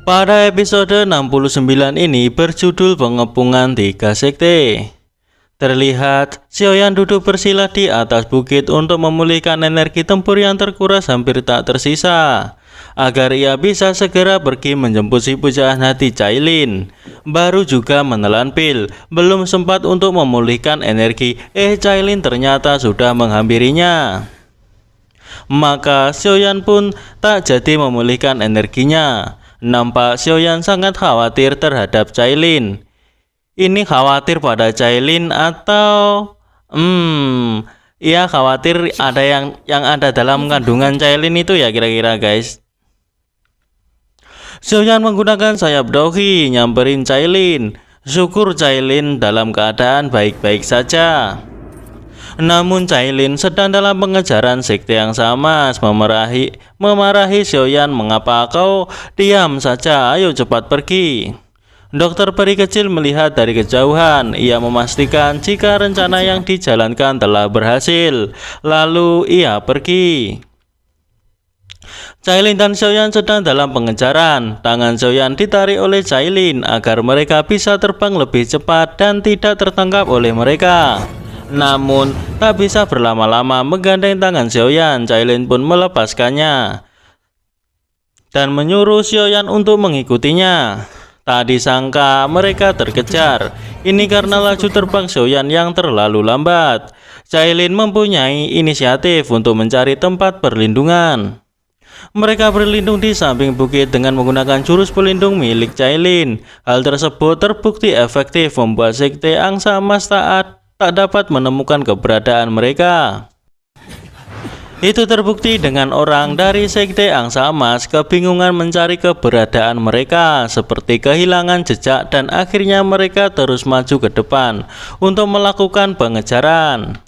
Pada episode 69 ini berjudul Pengepungan Tiga Sekte. Terlihat Xiaoyan duduk bersila di atas bukit untuk memulihkan energi tempur yang terkuras hampir tak tersisa, agar ia bisa segera pergi menjemput si pujaan hati Cailin. Baru juga menelan pil, belum sempat untuk memulihkan energi, Cailin ternyata sudah menghampirinya. Maka Xiaoyan pun tak jadi memulihkan energinya. Nampak Xiaoyan sangat khawatir terhadap Cailin. Ini khawatir pada Cailin atau ia khawatir ada yang ada dalam kandungan Cailin itu ya kira-kira guys. Xiaoyan menggunakan sayap Douyi nyamperin Cailin. Syukur Cailin dalam keadaan baik-baik saja. Namun Cailin sedang dalam pengejaran sekte yang sama, memarahi Xiaoyan, "Mengapa kau diam saja? Ayo cepat pergi." Dokter peri kecil melihat dari kejauhan. Ia memastikan jika rencana yang dijalankan telah berhasil. Lalu ia pergi. Cailin dan Xiaoyan sedang dalam pengejaran. Tangan Xiaoyan ditarik oleh Cailin agar mereka bisa terbang lebih cepat dan tidak tertangkap oleh mereka. Namun tak bisa berlama-lama menggandeng tangan Xiaoyan. Cailin pun melepaskannya dan menyuruh Xiaoyan untuk mengikutinya. Tak disangka mereka terkejar. Ini karena laju terbang Xiaoyan yang terlalu lambat. Cailin mempunyai inisiatif untuk mencari tempat perlindungan. Mereka berlindung di samping bukit dengan menggunakan jurus pelindung milik Cailin. Hal tersebut terbukti efektif membuat sekte Angsa Emas tak dapat menemukan keberadaan mereka. Itu terbukti dengan orang dari sekte Angsa Emas kebingungan mencari keberadaan mereka, seperti kehilangan jejak, dan akhirnya mereka terus maju ke depan untuk melakukan pengejaran.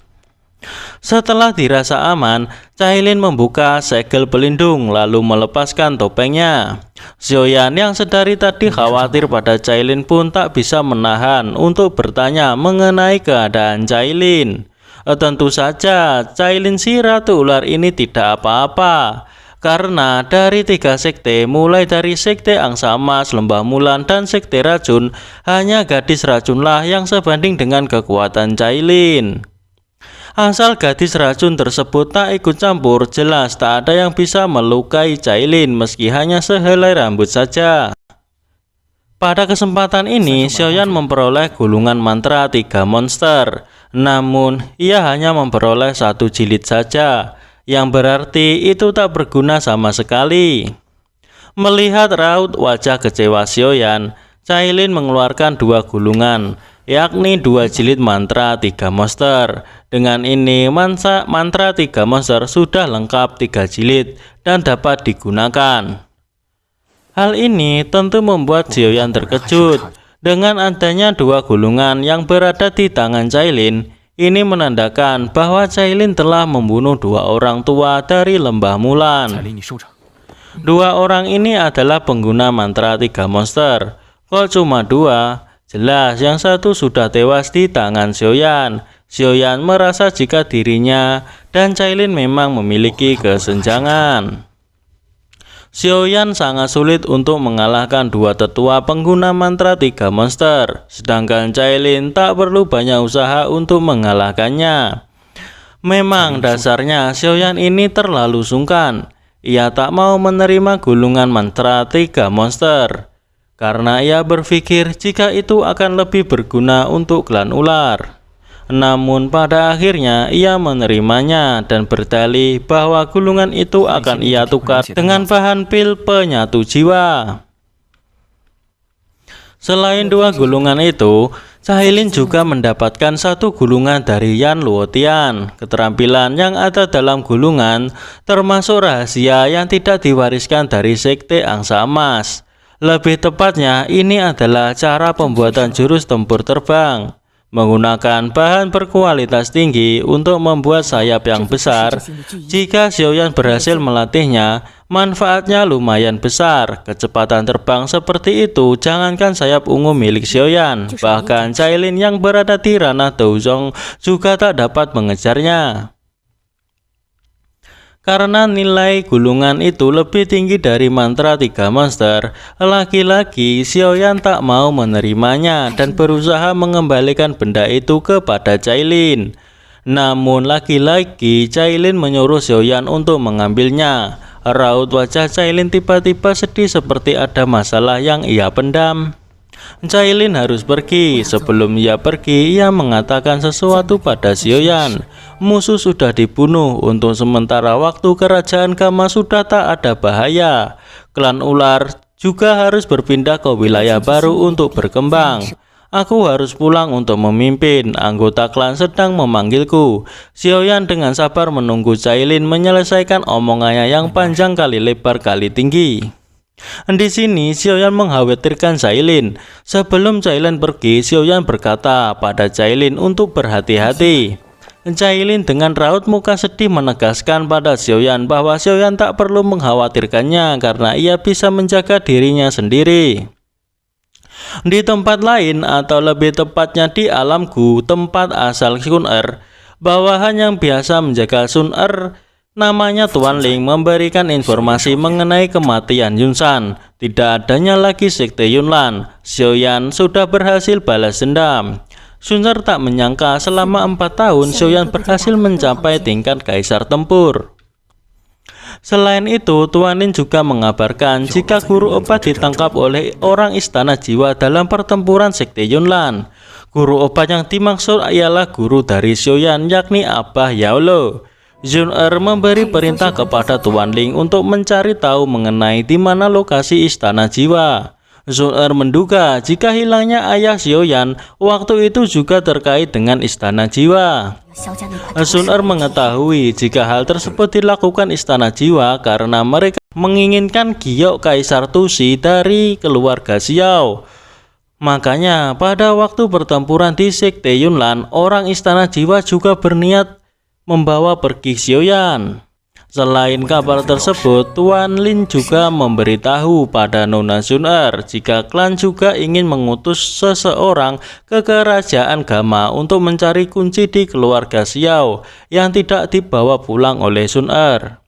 Setelah dirasa aman, Cailin membuka segel pelindung lalu melepaskan topengnya. Xiaoyan yang sedari tadi khawatir pada Cailin pun tak bisa menahan untuk bertanya mengenai keadaan Cailin. Tentu saja Cailin si ratu ular ini tidak apa-apa, karena dari tiga sekte, mulai dari sekte Angsa Emas, Lembah Mulan, dan sekte racun, hanya gadis racunlah yang sebanding dengan kekuatan Cailin. Asal gadis racun tersebut tak ikut campur, jelas tak ada yang bisa melukai Cailin meski hanya sehelai rambut saja. Pada kesempatan ini, Xiaoyan memperoleh gulungan mantra 3 monster. Namun, ia hanya memperoleh 1 jilid saja, yang berarti itu tak berguna sama sekali. Melihat raut wajah kecewa Xiaoyan, Cailin mengeluarkan 2 gulungan, yakni 2 jilid mantra 3 monster. Dengan ini, mantra 3 monster sudah lengkap 3 jilid dan dapat digunakan. Hal ini tentu membuat Xiaoyan terkejut. Dengan adanya 2 gulungan yang berada di tangan Cailin, ini menandakan bahwa Cailin telah membunuh 2 orang tua dari Lembah Mulan. 2 orang ini adalah pengguna mantra 3 monster. Kok cuma 2? Jelas yang satu sudah tewas di tangan Xiaoyan. Xiaoyan merasa jika dirinya dan Cailin memang memiliki kesenjangan. Xiaoyan sangat sulit untuk mengalahkan 2 tetua pengguna mantra 3 monster, sedangkan Cailin tak perlu banyak usaha untuk mengalahkannya. Memang dasarnya Xiaoyan ini terlalu sungkan. Ia tak mau menerima gulungan mantra 3 monster, karena ia berpikir jika itu akan lebih berguna untuk klan ular. Namun pada akhirnya ia menerimanya dan berdalih bahwa gulungan itu akan ia tukar dengan bahan pil penyatu jiwa. Selain 2 gulungan itu, Cailin juga mendapatkan 1 gulungan dari Yan Luotian. Keterampilan yang ada dalam gulungan termasuk rahasia yang tidak diwariskan dari sekte Angsa Emas. Lebih tepatnya, ini adalah cara pembuatan jurus tempur terbang. Menggunakan bahan berkualitas tinggi untuk membuat sayap yang besar. Jika Xiaoyan berhasil melatihnya, manfaatnya lumayan besar. Kecepatan terbang seperti itu jangankan sayap ungu milik Xiaoyan, bahkan Cailin yang berada di ranah Douzong juga tak dapat mengejarnya. Karena nilai gulungan itu lebih tinggi dari mantra 3 monster, lagi-lagi Xiaoyan tak mau menerimanya dan berusaha mengembalikan benda itu kepada Cailin. Namun lagi-lagi Cailin menyuruh Xiaoyan untuk mengambilnya. Raut wajah Cailin tiba-tiba sedih seperti ada masalah yang ia pendam. Cailin harus pergi. Sebelum ia pergi, ia mengatakan sesuatu pada Xiaoyan. Musuh sudah dibunuh. Untuk sementara waktu kerajaan Gama sudah tak ada bahaya. Klan ular juga harus berpindah ke wilayah baru untuk berkembang. Aku harus pulang untuk memimpin. Anggota klan sedang memanggilku. Xiaoyan dengan sabar menunggu Cailin menyelesaikan omongannya yang panjang kali lebar kali tinggi. Di sini Xiaoyan mengkhawatirkan Cailin. Sebelum Cailin pergi, Xiaoyan berkata pada Cailin untuk berhati-hati. Cailin dengan raut muka sedih menegaskan pada Xiaoyan bahwa Xiaoyan tak perlu mengkhawatirkannya karena ia bisa menjaga dirinya sendiri. Di tempat lain, atau lebih tepatnya di alam Gu, tempat asal Sun-Er, bawahan yang biasa menjaga Sun-Er namanya Tuan Ling memberikan informasi mengenai kematian Yunsan. Tidak adanya lagi sekte Yunlan. Xiaoyan sudah berhasil balas dendam. Sun-Er tak menyangka selama 4 tahun Xiaoyan berhasil mencapai tingkat kaisar tempur. Selain itu, Tuan Lin juga mengabarkan jika guru obat ditangkap oleh orang istana jiwa dalam pertempuran sekte Yunlan. Guru obat yang dimaksud ialah guru dari Xiaoyan, yakni Abah Yaolo. Sun-Er memberi perintah kepada Tuan Ling untuk mencari tahu mengenai di mana lokasi istana jiwa. Sun-Er menduga jika hilangnya ayah Xiaoyan waktu itu juga terkait dengan istana jiwa. Sun-Er mengetahui jika hal tersebut dilakukan istana jiwa karena mereka menginginkan giok Kaisar Tusi dari keluarga Xiao. Makanya pada waktu pertempuran di sekte Yunlan, orang istana jiwa juga berniat membawa pergi Xiaoyan. Selain kabar tersebut, Tuan Lin juga memberitahu pada Nona Sun-Er jika klan juga ingin mengutus seseorang ke kerajaan Gama untuk mencari kunci di keluarga Xiao yang tidak dibawa pulang oleh Sun-Er.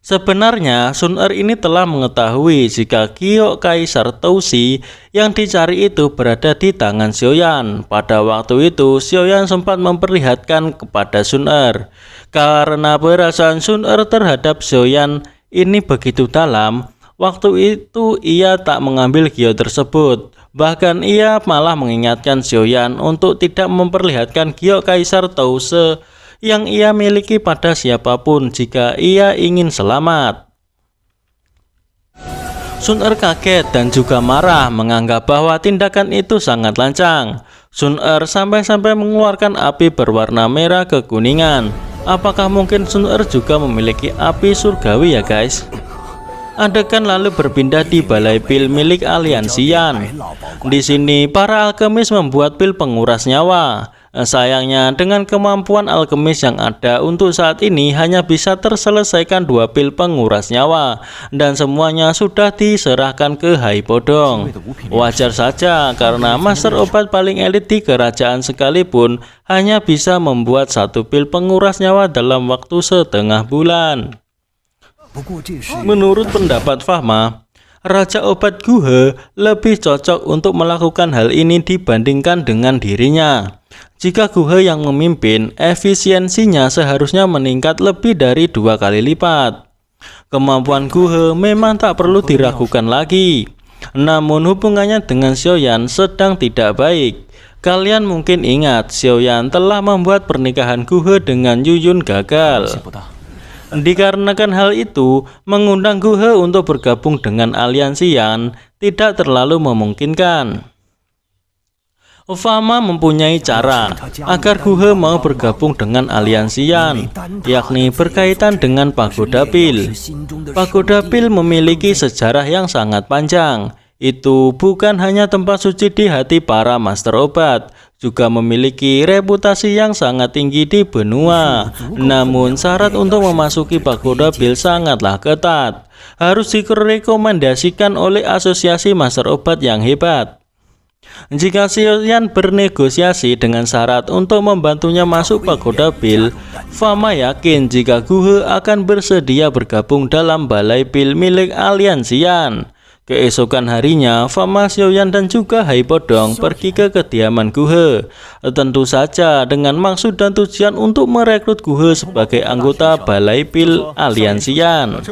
Sebenarnya Sun-Er ini telah mengetahui jika giok Kaisar Tusi yang dicari itu berada di tangan Xiaoyan. Pada waktu itu Xiaoyan sempat memperlihatkan kepada Sun-Er. Karena perasaan Sun-Er terhadap Xiaoyan ini begitu dalam, waktu itu ia tak mengambil giok tersebut. Bahkan ia malah mengingatkan Xiaoyan untuk tidak memperlihatkan giok Kaisar Tusi yang ia miliki pada siapapun jika ia ingin selamat. Sun-Er kaget dan juga marah, menganggap bahwa tindakan itu sangat lancang. Sun-Er sampai-sampai mengeluarkan api berwarna merah kekuningan. Apakah mungkin Sun-Er juga memiliki api surgawi ya guys? Adegan lalu berpindah di balai pil milik aliansian. Di sini para alkemis membuat pil penguras nyawa. Sayangnya dengan kemampuan alkemis yang ada untuk saat ini hanya bisa terselesaikan 2 pil penguras nyawa dan semuanya sudah diserahkan ke Hai Podong. Wajar saja karena master obat paling elit di kerajaan sekalipun hanya bisa membuat 1 pil penguras nyawa dalam waktu setengah bulan. Menurut pendapat Fahma, Raja Obat Guhe lebih cocok untuk melakukan hal ini dibandingkan dengan dirinya. Jika Guhe yang memimpin, efisiensinya seharusnya meningkat lebih dari 2 kali lipat. Kemampuan Guhe memang tak perlu diragukan lagi. Namun hubungannya dengan Xiaoyan sedang tidak baik. Kalian mungkin ingat Xiaoyan telah membuat pernikahan Guhe dengan Yuyun gagal. Dikarenakan hal itu, mengundang Guhe untuk bergabung dengan aliansi Yan tidak terlalu memungkinkan. Fahma mempunyai cara agar Guhe mau bergabung dengan aliansi Yan, yakni berkaitan dengan Pagoda Pil. Pagoda Pil memiliki sejarah yang sangat panjang. Itu bukan hanya tempat suci di hati para master obat, juga memiliki reputasi yang sangat tinggi di benua. Namun syarat untuk memasuki Pagoda Pil sangatlah ketat. Harus direkomendasikan oleh asosiasi master obat yang hebat. Jika Xiaoyan bernegosiasi dengan syarat untuk membantunya masuk pagoda pil, Fama yakin jika Guhe akan bersedia bergabung dalam balai pil milik Aliansian. Keesokan harinya, Fama, Xiaoyan dan juga Hai Podong pergi ke kediaman Guhe. Tentu saja dengan maksud dan tujuan untuk merekrut Guhe sebagai anggota balai pil Aliansian.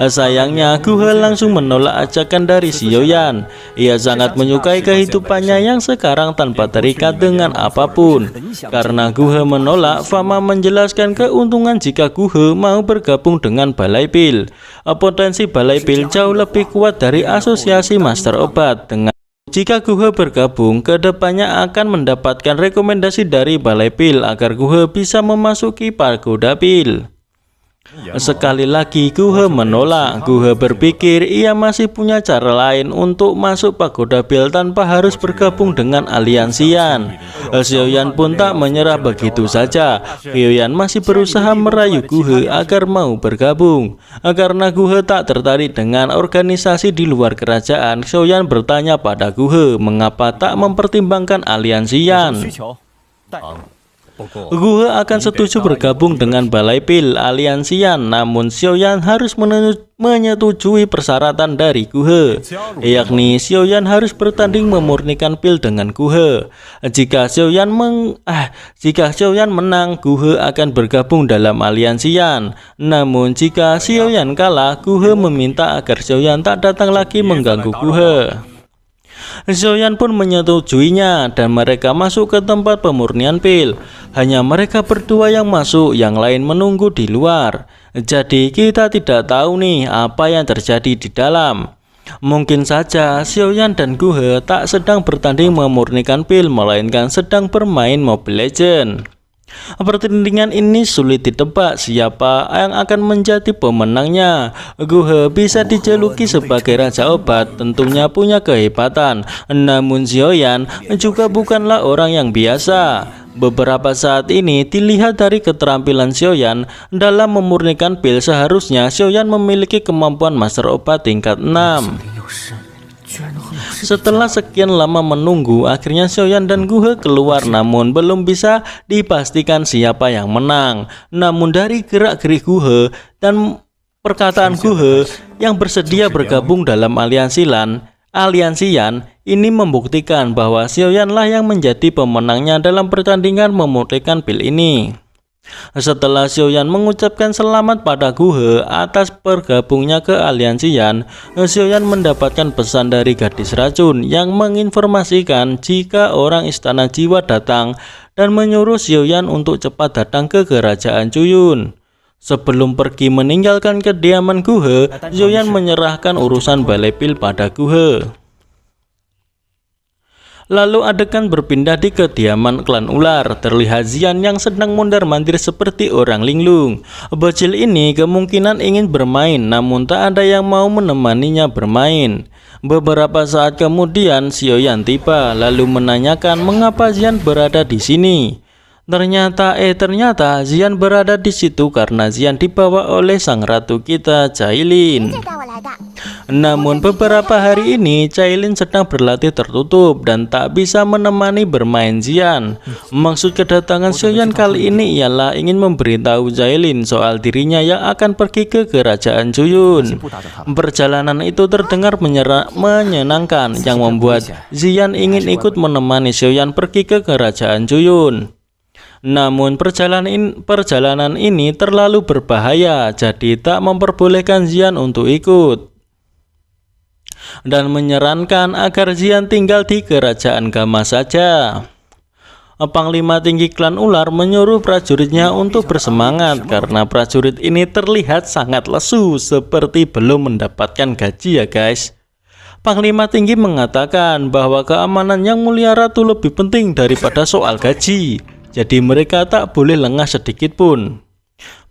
Sayangnya Guhe langsung menolak ajakan dari Xiaoyan. Ia sangat menyukai kehidupannya yang sekarang tanpa terikat dengan apapun. Karena Guhe menolak, Fama menjelaskan keuntungan jika Guhe mau bergabung dengan balai pil. Potensi balai pil jauh lebih kuat dari asosiasi master obat. Dengan jika Guhe bergabung, kedepannya akan mendapatkan rekomendasi dari balai pil agar Guhe bisa memasuki pagoda pil. Sekali lagi Guhe menolak. Guhe berpikir ia masih punya cara lain untuk masuk pagoda pil tanpa harus bergabung dengan Aliansian. Xiaoyan pun tak menyerah begitu saja. Xiaoyan masih berusaha merayu Guhe agar mau bergabung. Karena Guhe tak tertarik dengan organisasi di luar kerajaan, Xiaoyan bertanya pada Guhe mengapa tak mempertimbangkan Aliansian. Guhe akan setuju bergabung dengan balai pil Aliansian, namun Xiaoyan harus menyetujui persyaratan dari Guhe, yakni Xiaoyan harus bertanding memurnikan pil dengan Guhe. Jika Xiaoyan menang, Guhe akan bergabung dalam Aliansian. Namun jika Xiaoyan kalah, Guhe meminta agar Xiaoyan tak datang lagi mengganggu Guhe. Xiaoyan pun menyetujuinya dan mereka masuk ke tempat pemurnian pil. Hanya mereka berdua yang masuk, yang lain menunggu di luar. Jadi kita tidak tahu nih apa yang terjadi di dalam. Mungkin saja Xiaoyan dan Guhe tak sedang bertanding memurnikan pil, melainkan sedang bermain Mobile Legends. Pertandingan ini sulit ditebak siapa yang akan menjadi pemenangnya. Guhe bisa dijuluki sebagai raja obat, tentunya punya kehebatan. Namun Xiaoyan juga bukanlah orang yang biasa. Beberapa saat ini dilihat dari keterampilan Xiaoyan dalam memurnikan pil, seharusnya Xiaoyan memiliki kemampuan master obat tingkat 6. Setelah sekian lama menunggu, akhirnya Xiaoyan dan Guhe keluar, namun belum bisa dipastikan siapa yang menang. Namun dari gerak-gerik Guhe dan perkataan Guhe yang bersedia bergabung dalam Aliansian ini membuktikan bahwa Xiaoyan lah yang menjadi pemenangnya dalam pertandingan memurnikan pil ini. Setelah Xiaoyan mengucapkan selamat pada Guhe atas bergabungnya ke Aliansian, Xiaoyan mendapatkan pesan dari gadis racun yang menginformasikan jika orang istana jiwa datang dan menyuruh Xiaoyan untuk cepat datang ke kerajaan Cuyun. Sebelum pergi meninggalkan kediaman Guhe, Xiaoyan menyerahkan urusan balai pil pada Guhe. Lalu adegan berpindah di kediaman klan ular. Terlihat Xian yang sedang mondar-mandir seperti orang linglung. Bocil ini kemungkinan ingin bermain, namun tak ada yang mau menemaninya bermain. Beberapa saat kemudian Xiaoyan tiba, lalu menanyakan mengapa Xian berada di sini. Ternyata Xian berada di situ karena Xian dibawa oleh sang ratu kita, Cailin. Namun beberapa hari ini Cailin sedang berlatih tertutup dan tak bisa menemani bermain Xian. Maksud kedatangan Xiaoyan kali ini ialah ingin memberitahu Cailin soal dirinya yang akan pergi ke kerajaan Cuyun. Perjalanan itu terdengar menyenangkan yang membuat Xian ingin ikut menemani Xiaoyan pergi ke kerajaan Cuyun. Namun perjalanan ini terlalu berbahaya, jadi tak memperbolehkan Xian untuk ikut dan menyarankan agar Xian tinggal di kerajaan Gama saja. Panglima tinggi klan ular menyuruh prajuritnya untuk bersemangat karena prajurit ini terlihat sangat lesu, seperti belum mendapatkan gaji ya guys. Panglima tinggi mengatakan bahwa keamanan yang mulia ratu lebih penting daripada soal gaji. Jadi mereka tak boleh lengah sedikit pun.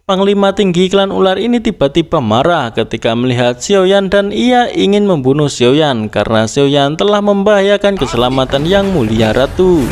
Panglima tinggi klan ular ini tiba-tiba marah ketika melihat Xiaoyan dan ia ingin membunuh Xiaoyan karena Xiaoyan telah membahayakan keselamatan yang mulia ratu.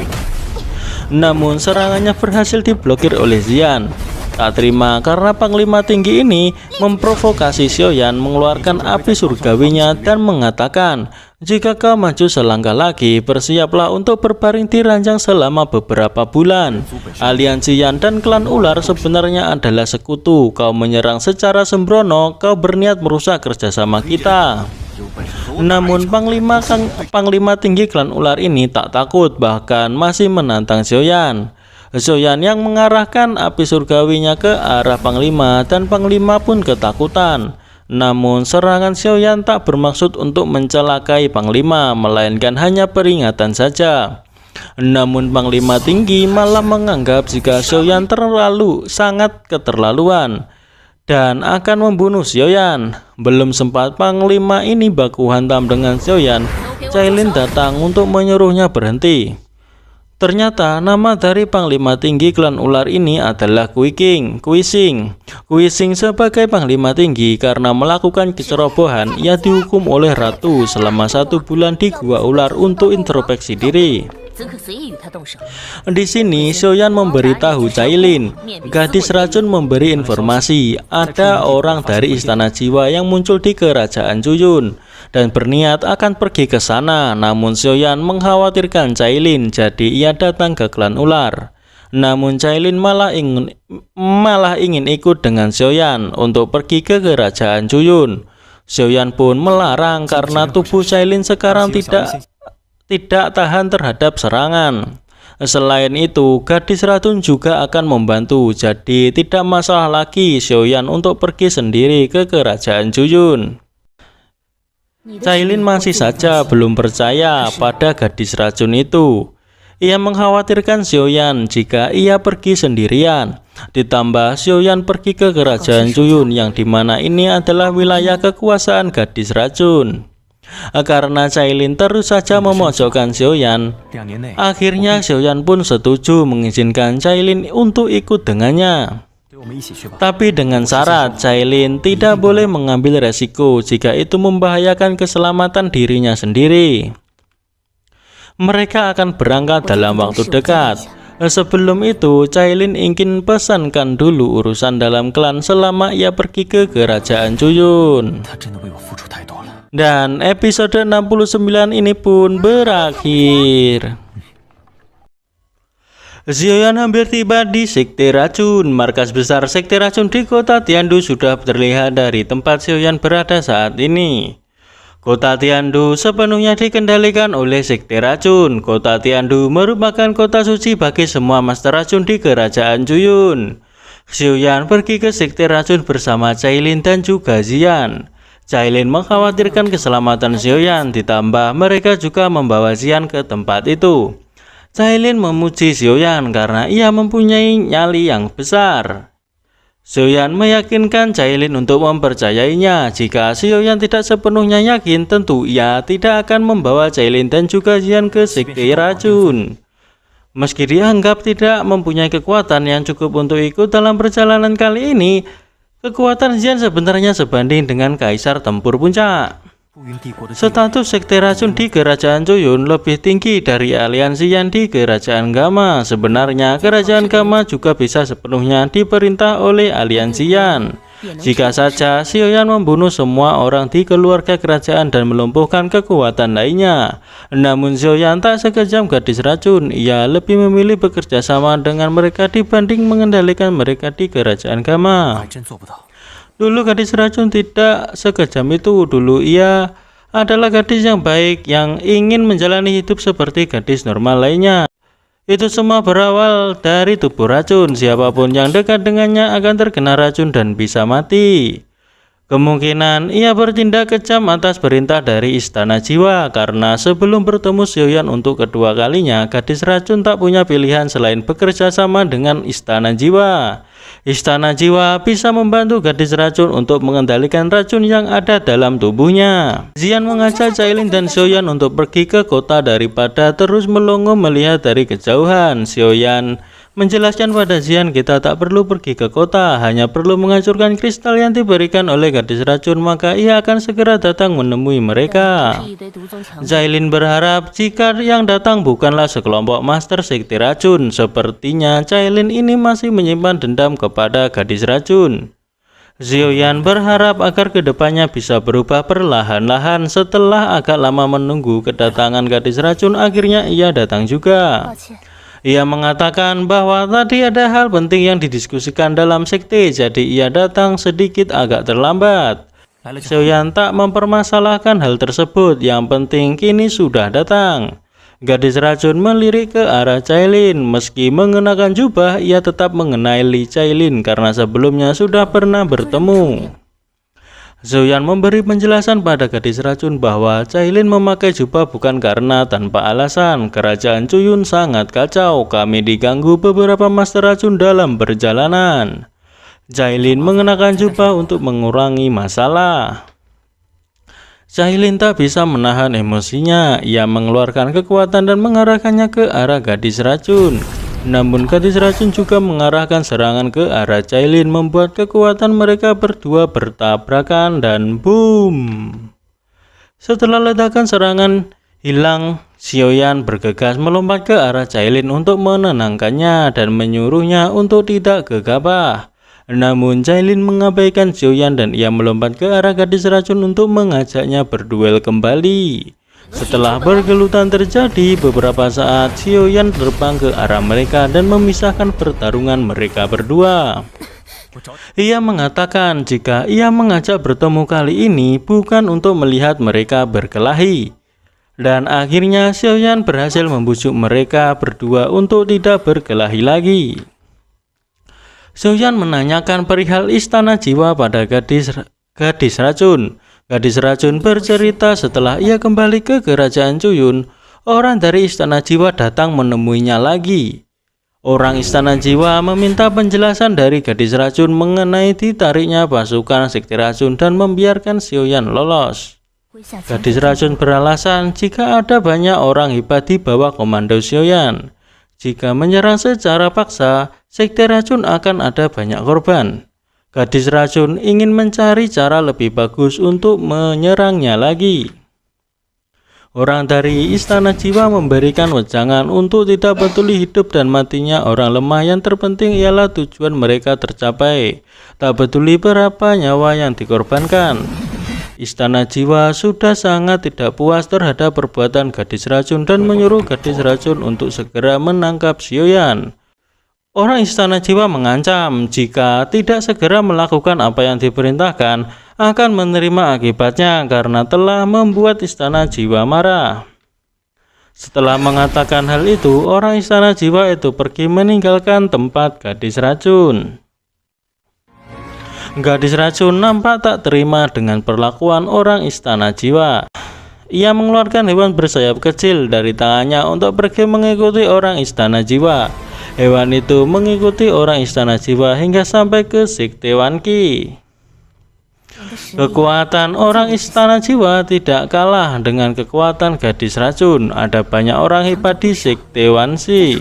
Namun serangannya berhasil diblokir oleh Xian. tak terima karena Panglima tinggi ini memprovokasi Xiaoyan mengeluarkan api surgawinya dan mengatakan, jika kau maju selangkah lagi, bersiaplah untuk berbaring di ranjang selama beberapa bulan. Aliansi Yan dan klan ular sebenarnya adalah sekutu. Kau menyerang secara sembrono, kau berniat merusak kerjasama kita. Namun Panglima tinggi klan ular ini tak takut, bahkan masih menantang Xiaoyan. Xiaoyan yang mengarahkan api surgawinya ke arah Panglima dan Panglima pun ketakutan. Namun serangan Xiaoyan tak bermaksud untuk mencelakai Panglima, melainkan hanya peringatan saja. Namun Panglima tinggi malah menganggap jika Xiaoyan sangat keterlaluan dan akan membunuh Xiaoyan. Belum sempat Panglima ini baku hantam dengan Xiaoyan, Cailin datang untuk menyuruhnya berhenti. Ternyata nama dari Panglima tinggi klan ular ini adalah Kuising. Kuising sebagai Panglima tinggi karena melakukan kecerobohan, ia dihukum oleh Ratu selama 1 bulan di Gua Ular untuk introspeksi diri. Di sini Xiaoyan memberitahu Cailin, gadis racun memberi informasi ada orang dari Istana Jiwa yang muncul di kerajaan Juyun dan berniat akan pergi ke sana. Namun Xiaoyan mengkhawatirkan Cailin, jadi ia datang ke klan ular. Namun Cailin malah ingin ikut dengan Xiaoyan untuk pergi ke kerajaan Juyun. Xiaoyan pun melarang karena tubuh Cailin sekarang tidak tahan terhadap serangan. Selain itu, gadis racun juga akan membantu, jadi tidak masalah lagi Xiaoyan untuk pergi sendiri ke kerajaan Juyun. Cailin masih saja belum percaya pada gadis racun itu. Ia mengkhawatirkan Xiaoyan jika ia pergi sendirian. Ditambah Xiaoyan pergi ke kerajaan Juyun yang dimana ini adalah wilayah kekuasaan gadis racun. Karena Cailin terus saja memojokkan Xiaoyan, akhirnya Xiaoyan pun setuju mengizinkan Cailin untuk ikut dengannya. Tapi dengan syarat Cailin tidak boleh mengambil resiko jika itu membahayakan keselamatan dirinya sendiri. Mereka akan berangkat dalam waktu dekat. Sebelum itu, Cailin ingin pesankan dulu urusan dalam klan selama ia pergi ke kerajaan Juyun. Dan episode 69 ini pun berakhir. Xiaoyan hampir tiba di Sekte Racun. Markas besar Sekte Racun di kota Tiandu sudah terlihat dari tempat Xiaoyan berada saat ini. Kota Tiandu sepenuhnya dikendalikan oleh Sekte Racun. Kota Tiandu merupakan kota suci bagi semua master racun di kerajaan Juyun. Xiaoyan pergi ke Sekte Racun bersama Cailin dan juga Xian. Cailin mengkhawatirkan keselamatan Xiaoyan, ditambah mereka juga membawa Xian ke tempat itu. Cailin memuji Xiaoyan karena ia mempunyai nyali yang besar. Xiaoyan meyakinkan Cailin untuk mempercayainya. Jika Xiaoyan tidak sepenuhnya yakin, tentu ia tidak akan membawa Cailin dan juga Xian ke Sekte Racun. Meski dianggap tidak mempunyai kekuatan yang cukup untuk ikut dalam perjalanan kali ini, kekuatan Xian sebenarnya sebanding dengan Kaisar Tempur Puncak. Status Sekte Racun di kerajaan Juyun lebih tinggi dari aliansi Yan di kerajaan Gama. Sebenarnya kerajaan Gama juga bisa sepenuhnya diperintah oleh aliansi Yan. Jika saja Xiaoyan membunuh semua orang di keluarga kerajaan dan melumpuhkan kekuatan lainnya. Namun Xiaoyan tak sekejam gadis racun. Ia lebih memilih bekerja sama dengan mereka dibanding mengendalikan mereka di kerajaan Gama. Dulu gadis racun tidak sekejam itu. Dulu ia adalah gadis yang baik yang ingin menjalani hidup seperti gadis normal lainnya. Itu semua berawal dari tubuh racun. Siapapun yang dekat dengannya akan terkena racun dan bisa mati. Kemungkinan ia bertindak kejam atas perintah dari Istana Jiwa, karena sebelum bertemu Xiaoyan untuk kedua kalinya, gadis racun tak punya pilihan selain bekerja sama dengan Istana Jiwa. Istana Jiwa bisa membantu gadis racun untuk mengendalikan racun yang ada dalam tubuhnya. Xian mengajak Cailin dan Xiaoyan untuk pergi ke kota daripada terus melongo melihat dari kejauhan. Xiaoyan menjelaskan pada Xian kita tak perlu pergi ke kota, hanya perlu menghancurkan kristal yang diberikan oleh gadis racun, maka ia akan segera datang menemui mereka. Zailin berharap jika yang datang bukanlah sekelompok master sekte racun. Sepertinya Cailin ini masih menyimpan dendam kepada gadis racun. Xiaoyan berharap agar kedepannya bisa berubah perlahan-lahan. Setelah agak lama menunggu kedatangan gadis racun, akhirnya ia datang juga. Ia mengatakan bahwa tadi ada hal penting yang didiskusikan dalam sekte, jadi ia datang sedikit agak terlambat. Xiaoyan tak mempermasalahkan hal tersebut, yang penting kini sudah datang. Gadis racun melirik ke arah Cailin. Meski mengenakan jubah, ia tetap mengenali Cailin karena sebelumnya sudah pernah bertemu. Xiaoyan memberi penjelasan pada gadis racun bahwa Cailin memakai jubah bukan karena tanpa alasan. Kerajaan Cuyun sangat kacau, kami diganggu beberapa master racun dalam perjalanan. Cailin mengenakan jubah untuk mengurangi masalah. Cailin tak bisa menahan emosinya. Ia mengeluarkan kekuatan dan mengarahkannya ke arah gadis racun. Namun gadis racun juga mengarahkan serangan ke arah Cailin, membuat kekuatan mereka berdua bertabrakan dan boom. Setelah ledakan serangan hilang, Xiaoyan bergegas melompat ke arah Cailin untuk menenangkannya dan menyuruhnya untuk tidak gegabah. Namun Cailin mengabaikan Xiaoyan dan ia melompat ke arah gadis racun untuk mengajaknya berduel kembali. Setelah bergelutan terjadi beberapa saat, Xiaoyan terbang ke arah mereka dan memisahkan pertarungan mereka berdua. Ia mengatakan jika ia mengajak bertemu kali ini bukan untuk melihat mereka berkelahi. Dan akhirnya Xiaoyan berhasil membujuk mereka berdua untuk tidak berkelahi lagi. Xiaoyan menanyakan perihal istana jiwa pada gadis racun. Gadis racun bercerita setelah ia kembali ke kerajaan Cuyun, orang dari istana jiwa datang menemuinya lagi. Orang istana jiwa meminta penjelasan dari gadis racun mengenai ditariknya pasukan sekte racun dan membiarkan Xiaoyan lolos. Gadis racun beralasan jika ada banyak orang hebat di bawah komando Xiaoyan. Jika menyerang secara paksa, sekte racun akan ada banyak korban. Gadis racun ingin mencari cara lebih bagus untuk menyerangnya lagi. Orang dari istana jiwa memberikan wejangan untuk tidak peduli hidup dan matinya orang lemah, yang terpenting ialah tujuan mereka tercapai. Tak peduli berapa nyawa yang dikorbankan. Istana jiwa sudah sangat tidak puas terhadap perbuatan gadis racun dan menyuruh gadis racun untuk segera menangkap Xiaoyan. Orang istana jiwa mengancam jika tidak segera melakukan apa yang diperintahkan akan menerima akibatnya karena telah membuat istana jiwa marah. Setelah mengatakan hal itu, orang istana jiwa itu pergi meninggalkan tempat gadis racun. Gadis racun nampak tak terima dengan perlakuan orang istana jiwa. Ia mengeluarkan hewan bersayap kecil dari tangannya untuk pergi mengikuti orang istana jiwa. Hewan itu mengikuti orang istana jiwa hingga sampai ke sekte Wanqi. Kekuatan orang istana jiwa tidak kalah dengan kekuatan gadis racun. Ada banyak orang hebat di sekte Wanqi.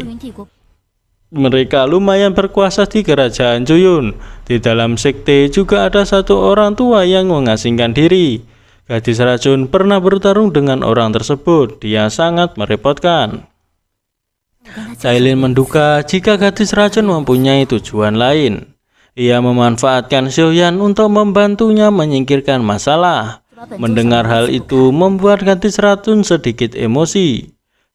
Mereka lumayan berkuasa di kerajaan Cuyun. Di dalam sekte juga ada satu orang tua yang mengasingkan diri. Gadis racun pernah bertarung dengan orang tersebut. Dia sangat merepotkan. Cailin menduga jika gadis racun mempunyai tujuan lain. Ia memanfaatkan Xiaoyan untuk membantunya menyingkirkan masalah. Mendengar hal itu membuat gadis racun sedikit emosi.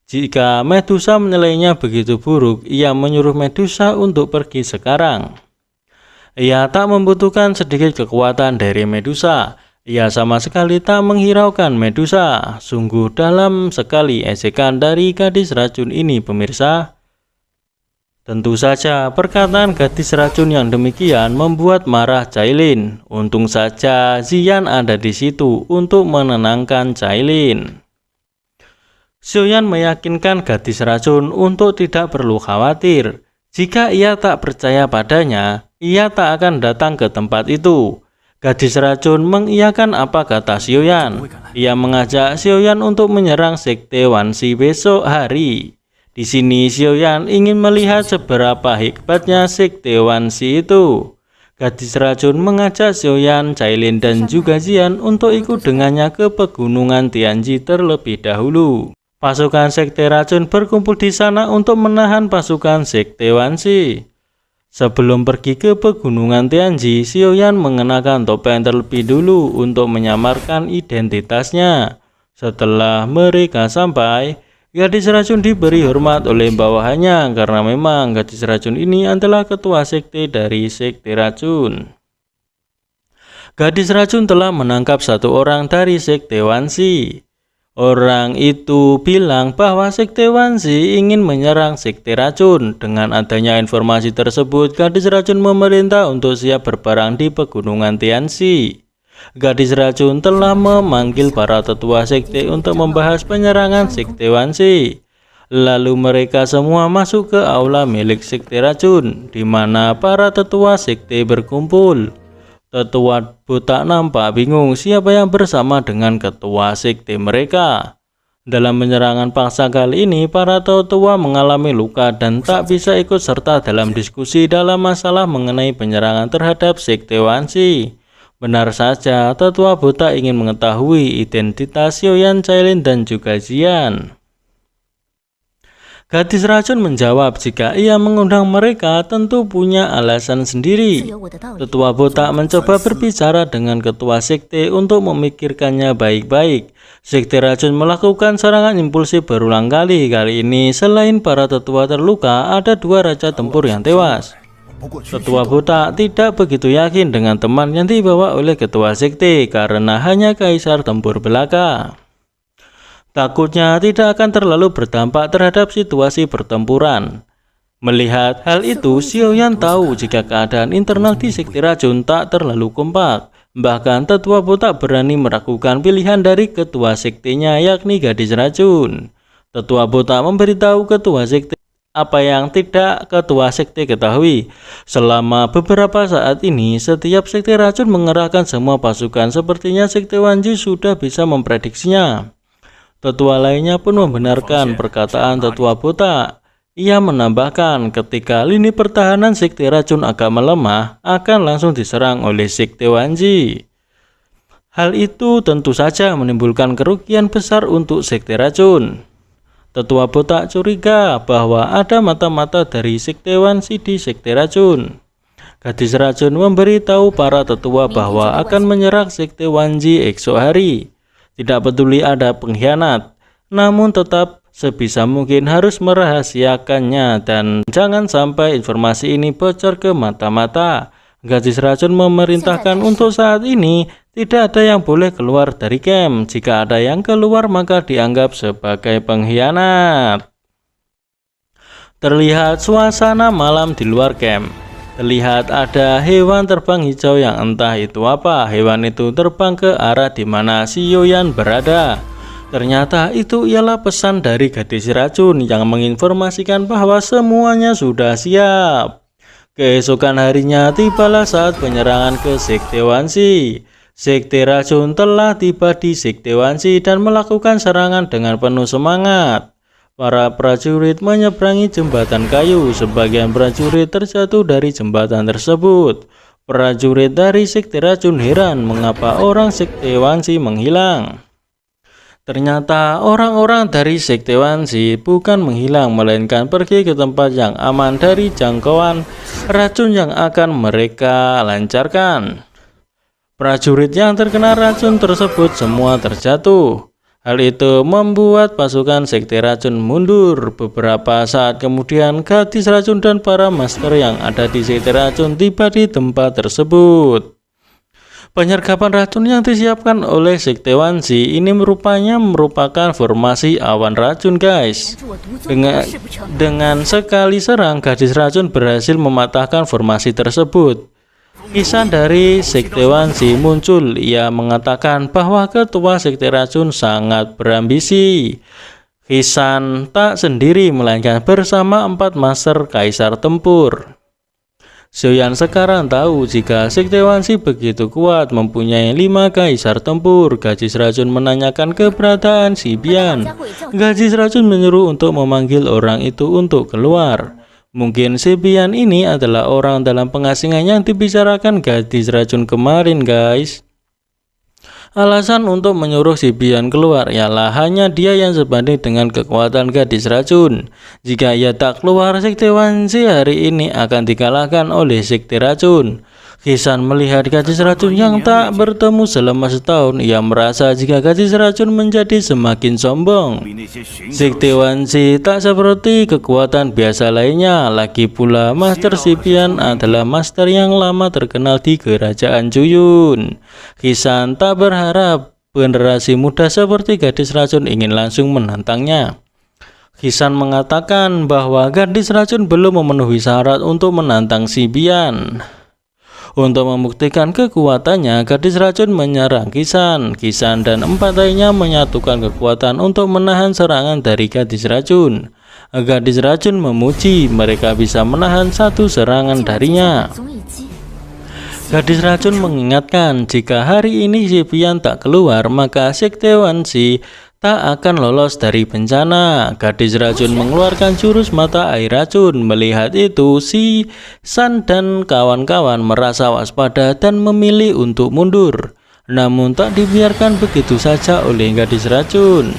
Jika Medusa menilainya begitu buruk, ia menyuruh Medusa untuk pergi sekarang. Ia tak membutuhkan sedikit kekuatan dari Medusa. Ia sama sekali tak menghiraukan Medusa. Sungguh dalam sekali ejekan dari gadis racun ini, pemirsa. Tentu saja perkataan gadis racun yang demikian membuat marah Cailin. Untung saja Xian ada di situ untuk menenangkan Cailin. Xiaoyan meyakinkan gadis racun untuk tidak perlu khawatir. Jika ia tak percaya padanya, ia tak akan datang ke tempat itu. Gadis racun mengiyakan apa kata Xiaoyan. Ia mengajak Xiaoyan untuk menyerang sekte Wanqi besok hari. Di sini Xiaoyan ingin melihat seberapa hebatnya Sekte Wanshi itu. Gadis racun mengajak Xiaoyan, Cailin, dan juga Xian untuk ikut dengannya ke pegunungan Tianji terlebih dahulu. Pasukan Sekte Racun berkumpul di sana untuk menahan pasukan Sekte Wanshi. Sebelum pergi ke pegunungan Tianji, Xiaoyan mengenakan topeng terlebih dulu untuk menyamarkan identitasnya. Setelah mereka sampai, gadis racun diberi hormat oleh bawahannya karena memang gadis racun ini adalah ketua sekte dari Sekte Racun. Gadis racun telah menangkap satu orang dari Sekte Wanshi. Orang itu bilang bahwa Sekte Wanshi ingin menyerang Sekte Racun. Dengan adanya informasi tersebut, gadis racun memerintah untuk siap berperang di pegunungan Tianji. Gadis racun telah memanggil para tetua sekte untuk membahas penyerangan Sekte Wanshi. Lalu mereka semua masuk ke aula milik Sekte Racun, di mana para tetua sekte berkumpul. Tetua botak nampak bingung siapa yang bersama dengan ketua sekte mereka. Dalam penyerangan paksa kali ini, para tetua mengalami luka dan tak bisa ikut serta dalam diskusi dalam masalah mengenai penyerangan terhadap Sekte Wanshi. Benar saja, tetua botak ingin mengetahui identitas Xiaoyan, Cailin, dan juga Xian. Gadis racun menjawab jika ia mengundang mereka tentu punya alasan sendiri. Tetua botak mencoba berbicara dengan ketua sekte untuk memikirkannya baik-baik. Sekte racun melakukan serangan impulsif berulang kali. Kali ini selain para tetua terluka, ada 2 raja tempur yang tewas. Tetua botak tidak begitu yakin dengan teman yang dibawa oleh ketua sekte karena hanya kaisar tempur belaka. Takutnya tidak akan terlalu berdampak terhadap situasi pertempuran. Melihat hal itu, Xiaoyan tahu jika keadaan internal di Sekte Racun tak terlalu kompak. Bahkan tetua botak berani meragukan pilihan dari ketua sektenya, yakni gadis racun. Tetua botak memberitahu ketua sekte apa yang tidak ketua sekte ketahui. Selama beberapa saat ini, setiap Sekte Racun mengerahkan semua pasukan. Sepertinya Sekte Wanshi sudah bisa memprediksinya. Tetua lainnya pun membenarkan perkataan tetua botak. Ia menambahkan ketika lini pertahanan Sekte Racun agak melemah, akan langsung diserang oleh Sekte Wanshi. Hal itu tentu saja menimbulkan kerugian besar untuk Sekte Racun. Tetua botak curiga bahwa ada mata-mata dari Sekte Wanshi di Sekte Racun. Gadis racun memberitahu para tetua bahwa akan menyerang Sekte Wanshi esok hari. Tidak peduli ada pengkhianat, namun tetap sebisa mungkin harus merahasiakannya dan jangan sampai informasi ini bocor ke mata-mata. Gadis racun memerintahkan untuk saat ini tidak ada yang boleh keluar dari camp. Jika ada yang keluar maka dianggap sebagai pengkhianat. Terlihat suasana malam di luar camp. Terlihat ada hewan terbang hijau yang entah itu apa. Hewan itu terbang ke arah di mana Xiaoyan berada. Ternyata itu ialah pesan dari gadis racun yang menginformasikan bahwa semuanya sudah siap. Keesokan harinya tibalah saat penyerangan ke Sekte Wanshi. Sekte Racun telah tiba di Sekte Wanshi dan melakukan serangan dengan penuh semangat. Para prajurit menyeberangi jembatan kayu. Sebagian prajurit terjatuh dari jembatan tersebut. Prajurit dari Sekte Racun heran mengapa orang Sekte Wanshi menghilang. Ternyata orang-orang dari Sekte Wanshi bukan menghilang, melainkan pergi ke tempat yang aman dari jangkauan racun yang akan mereka lancarkan. Prajurit yang terkena racun tersebut semua terjatuh. Hal itu membuat pasukan Sekte Racun mundur. Beberapa saat kemudian, gadis racun dan para master yang ada di Sekte Racun tiba di tempat tersebut. Penyergapan racun yang disiapkan oleh Sekte Wanshi ini merupakan formasi awan racun, guys. Dengan sekali serang, gadis racun berhasil mematahkan formasi tersebut. Kisah dari Sekte Wanshi muncul. Ia mengatakan bahwa ketua Sekte Racun sangat berambisi. Hisan tak sendiri, melainkan bersama 4 master kaisar tempur. Xiaoyan sekarang tahu jika Sekte Wanshi begitu kuat, mempunyai 5 kaisar tempur. Gadis racun menanyakan keberadaan Si Bian. Gadis racun menyuruh untuk memanggil orang itu untuk keluar. Mungkin Si Bian ini adalah orang dalam pengasingan yang dibicarakan gadis racun kemarin, guys. Alasan untuk menyuruh Si Bian keluar ialah hanya dia yang sebanding dengan kekuatan gadis racun. Jika ia tak keluar, Sekte Wanshi hari ini akan dikalahkan oleh Sekte Racun. Qisan melihat gadis racun yang tak bertemu selama setahun. Ia merasa jika gadis racun menjadi semakin sombong. Sekte Wanshi tak seperti kekuatan biasa lainnya. Lagi pula Master Si Bian adalah master yang lama terkenal di kerajaan Juyun. Qisan tak berharap generasi muda seperti gadis racun ingin langsung menantangnya. Qisan mengatakan bahwa gadis racun belum memenuhi syarat untuk menantang Si Bian. Untuk membuktikan kekuatannya, gadis racun menyerang Qisan. Qisan dan 4 lainnya menyatukan kekuatan untuk menahan serangan dari gadis racun. Gadis racun memuji mereka bisa menahan 1 serangan darinya. Gadis racun mengingatkan jika hari ini Si Bian tak keluar, maka Sekte Wanshi tak akan lolos dari bencana. Gadis racun mengeluarkan jurus mata air racun. Melihat itu, Si San dan kawan-kawan merasa waspada dan memilih untuk mundur. Namun tak dibiarkan begitu saja oleh gadis racun.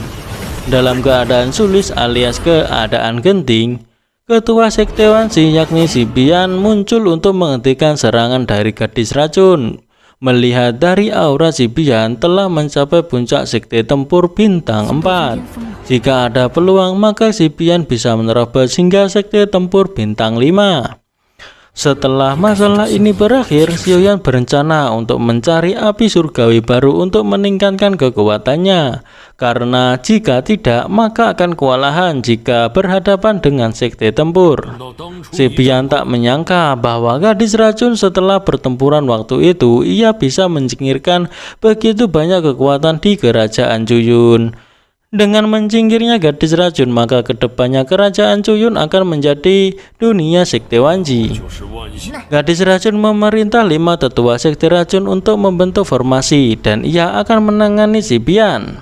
Dalam keadaan sulit alias keadaan genting, ketua Sekte Wanshi yakni Si Bian muncul untuk menghentikan serangan dari gadis racun. Melihat dari aura, Si Bian telah mencapai puncak Sekte Tempur Bintang 4. Jika ada peluang, maka Si Bian bisa menerobos hingga Sekte Tempur Bintang 5. Setelah masalah ini berakhir, Xiaoyan berencana untuk mencari api surgawi baru untuk meningkatkan kekuatannya. Karena jika tidak, maka akan kewalahan jika berhadapan dengan Sekte Tempur. Si Bian tak menyangka bahwa gadis racun setelah pertempuran waktu itu, ia bisa menyingkirkan begitu banyak kekuatan di kerajaan Juyun. Dengan menyingkirnya gadis racun, maka kedepannya kerajaan Juyun akan menjadi dunia Sekte Wanshi. Gadis racun memerintah 5 tetua Sekte Racun untuk membentuk formasi, dan ia akan menangani Si Bian.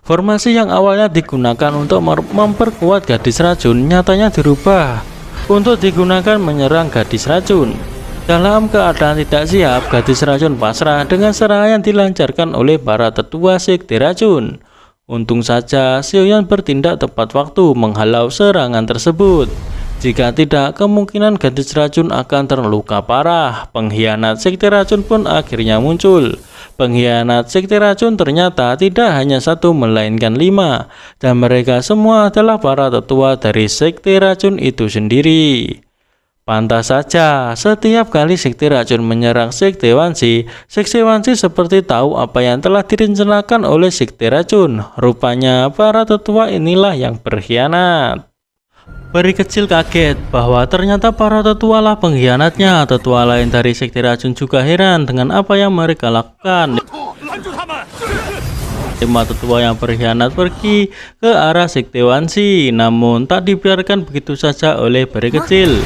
Formasi yang awalnya digunakan untuk memperkuat gadis racun nyatanya dirubah untuk digunakan menyerang gadis racun. Dalam keadaan tidak siap, gadis racun pasrah dengan serangan yang dilancarkan oleh para tetua Sekte Racun. Untung saja Xiaoyan bertindak tepat waktu menghalau serangan tersebut. Jika tidak, kemungkinan gadis racun akan terluka parah. Pengkhianat Sekte Racun pun akhirnya muncul. Pengkhianat Sekte Racun ternyata tidak hanya 1 melainkan 5, dan mereka semua adalah para tetua dari Sekte Racun itu sendiri. Pantas saja, setiap kali Sekte Racun menyerang Sekte Wanshi, Sekte Wanshi seperti tahu apa yang telah direncanakan oleh Sekte Racun. Rupanya para tetua inilah yang berkhianat. Peri kecil kaget bahwa ternyata para tetua lah pengkhianatnya. Tetua lain dari Sekte Racun juga heran dengan apa yang mereka lakukan. 5 tetua yang berkhianat pergi ke arah Sekte Wanshi, namun tak dibiarkan begitu saja oleh peri kecil.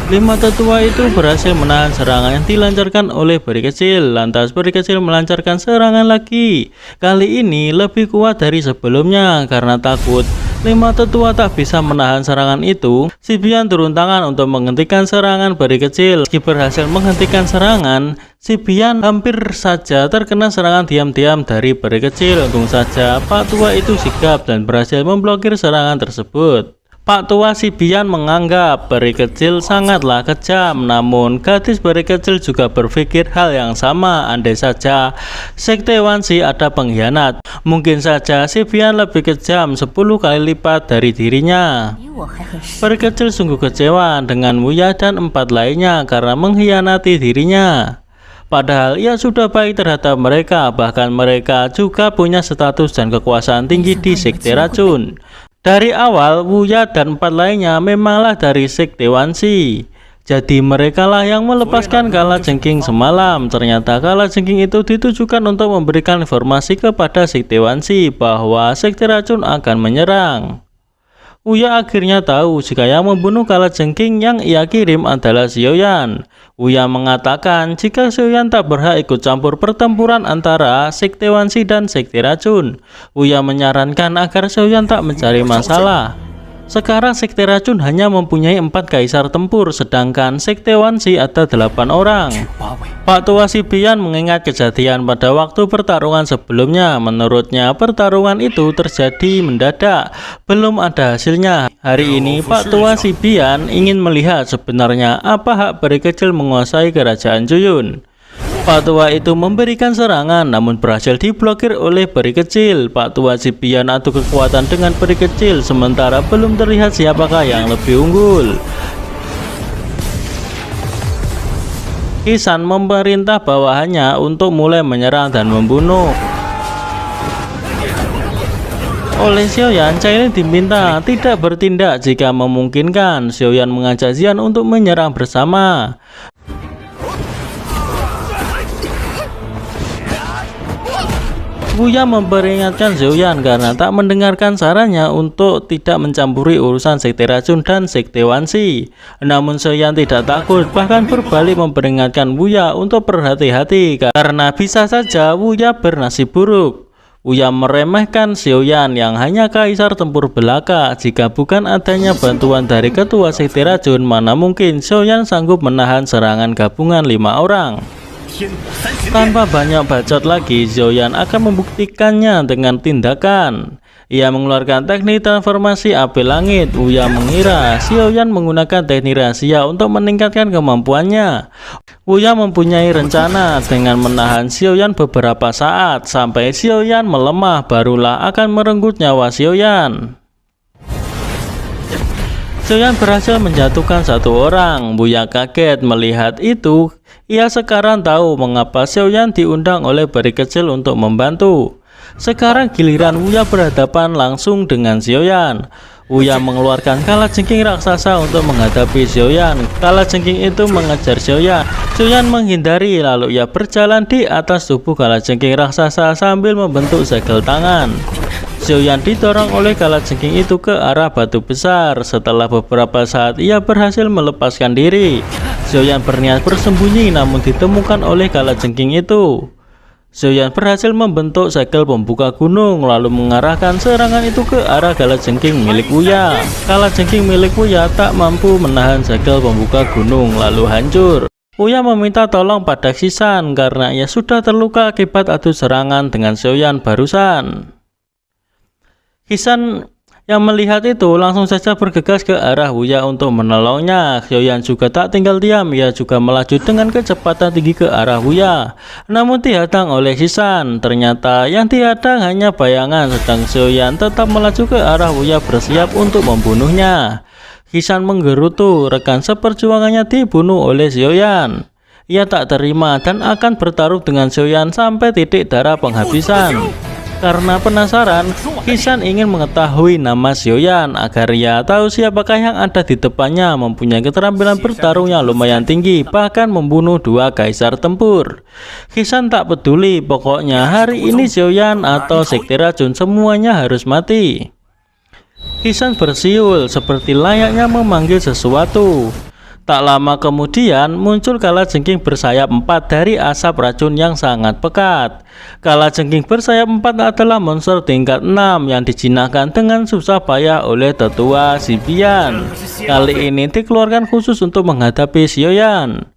5 tetua itu berhasil menahan serangan yang dilancarkan oleh peri kecil. Lantas peri kecil melancarkan serangan lagi. Kali ini lebih kuat dari sebelumnya. Karena takut 5 tetua tak bisa menahan serangan itu, Si Bian turun tangan untuk menghentikan serangan peri kecil. Meski berhasil menghentikan serangan, Si Bian hampir saja terkena serangan diam-diam dari peri kecil. Untung saja Pak Tua itu sigap dan berhasil memblokir serangan tersebut. Pak Tua Si Bian menganggap peri kecil sangatlah kejam, namun gadis peri kecil juga berpikir hal yang sama. Andai saja Sekte Wanshi ada pengkhianat, mungkin saja Si Bian lebih kejam 10 kali lipat dari dirinya. Peri kecil sungguh kecewa dengan Wuya dan 4 lainnya karena mengkhianati dirinya. Padahal ia sudah baik terhadap mereka, bahkan mereka juga punya status dan kekuasaan tinggi di Sekte Racun. Dari awal, Wuya dan 4 lainnya memanglah dari Sekte Wanshi. Jadi merekalah yang melepaskan kalajengking semalam. Ternyata kalajengking itu ditujukan untuk memberikan informasi kepada Sekte Wanshi bahwa Sekte Racun akan menyerang. Uya akhirnya tahu jika yang membunuh kalajengking yang ia kirim adalah Xiaoyan. Uya mengatakan jika Xiaoyan tak berhak ikut campur pertempuran antara Sekte Wanshi dan Sekte Racun. Uya menyarankan agar Xiaoyan tak mencari masalah. Sekarang Sekte Racun hanya mempunyai 4 kaisar tempur, sedangkan Sekte Wanshi ada 8 orang. Pak Tua Sibian mengingat kejadian pada waktu pertarungan sebelumnya. Menurutnya pertarungan itu terjadi mendadak, belum ada hasilnya. Hari ini Pak Tua Sibian ingin melihat sebenarnya apa hak peri kecil menguasai kerajaan Juyun. Pak Tua itu memberikan serangan namun berhasil diblokir oleh peri kecil. Pak Tua Sibian adu kekuatan dengan peri kecil, sementara belum terlihat siapakah yang lebih unggul. Qisan memerintah bawahannya untuk mulai menyerang dan membunuh. Oleh Xiaoyan, Cailin diminta tidak bertindak jika memungkinkan. Xiaoyan mengajak Xian untuk menyerang bersama. Wuya memperingatkan Xiaoyan karena tak mendengarkan sarannya untuk tidak mencampuri urusan Sekte Racun dan Sekte Wanshi. Namun Xiaoyan tidak takut, bahkan berbalik memperingatkan Wuya untuk berhati-hati karena bisa saja Wuya bernasib buruk. Wuya meremehkan Xiaoyan yang hanya kaisar tempur belaka. Jika bukan adanya bantuan dari ketua Sekte Racun, mana mungkin Xiaoyan sanggup menahan serangan gabungan 5 orang. Tanpa banyak bacot lagi, Xiaoyan akan membuktikannya dengan tindakan. Ia mengeluarkan teknik transformasi api langit. Wuya mengira Xiaoyan menggunakan teknik rahasia untuk meningkatkan kemampuannya. Wuya mempunyai rencana dengan menahan Xiaoyan beberapa saat sampai Xiaoyan melemah, barulah akan merenggut nyawa Xiaoyan. Xiaoyan berhasil menjatuhkan 1 orang. Wuya kaget melihat itu. Ia sekarang tahu mengapa Xiaoyan diundang oleh peri kecil untuk membantu. Sekarang giliran Wuya berhadapan langsung dengan Xiaoyan. Wuya mengeluarkan kalajengking raksasa untuk menghadapi Xiaoyan. Kalajengking itu mengejar Xiaoyan. Xiaoyan menghindari, lalu ia berjalan di atas tubuh kalajengking raksasa sambil membentuk segel tangan. Xiaoyan didorong oleh kalajengking itu ke arah batu besar. Setelah beberapa saat ia berhasil melepaskan diri. Xiaoyan berniat bersembunyi namun ditemukan oleh kalajengking itu. Xiaoyan berhasil membentuk segel pembuka gunung lalu mengarahkan serangan itu ke arah kalajengking milik Wuya. Kalajengking milik Wuya tak mampu menahan segel pembuka gunung lalu hancur. Wuya meminta tolong pada Qisan karena ia sudah terluka akibat adu serangan dengan Xiaoyan barusan. Qisan yang melihat itu langsung saja bergegas ke arah Wuya untuk menolongnya. Xiaoyan juga tak tinggal diam, ia juga melaju dengan kecepatan tinggi ke arah Wuya. Namun dihadang oleh Qisan. Ternyata yang dihadang hanya bayangan, sedang Xiaoyan tetap melaju ke arah Wuya bersiap untuk membunuhnya. Qisan menggerutu, rekan seperjuangannya dibunuh oleh Xiaoyan. Ia tak terima dan akan bertaruh dengan Xiaoyan sampai titik darah penghabisan. Karena penasaran, Qisan ingin mengetahui nama Xiaoyan agar ia tahu siapakah yang ada di depannya. Mempunyai keterampilan bertarung yang lumayan tinggi, bahkan membunuh 2 kaisar tempur. Qisan tak peduli, pokoknya hari ini Xiaoyan atau Sekte Racun semuanya harus mati. Qisan bersiul seperti layaknya memanggil sesuatu. Tak lama kemudian muncul kalajengking bersayap 4 dari asap racun yang sangat pekat. Kalajengking bersayap 4 adalah monster tingkat 6 yang dijinakkan dengan susah payah oleh tetua Sibian. Kali ini dikeluarkan khusus untuk menghadapi Xiaoyan.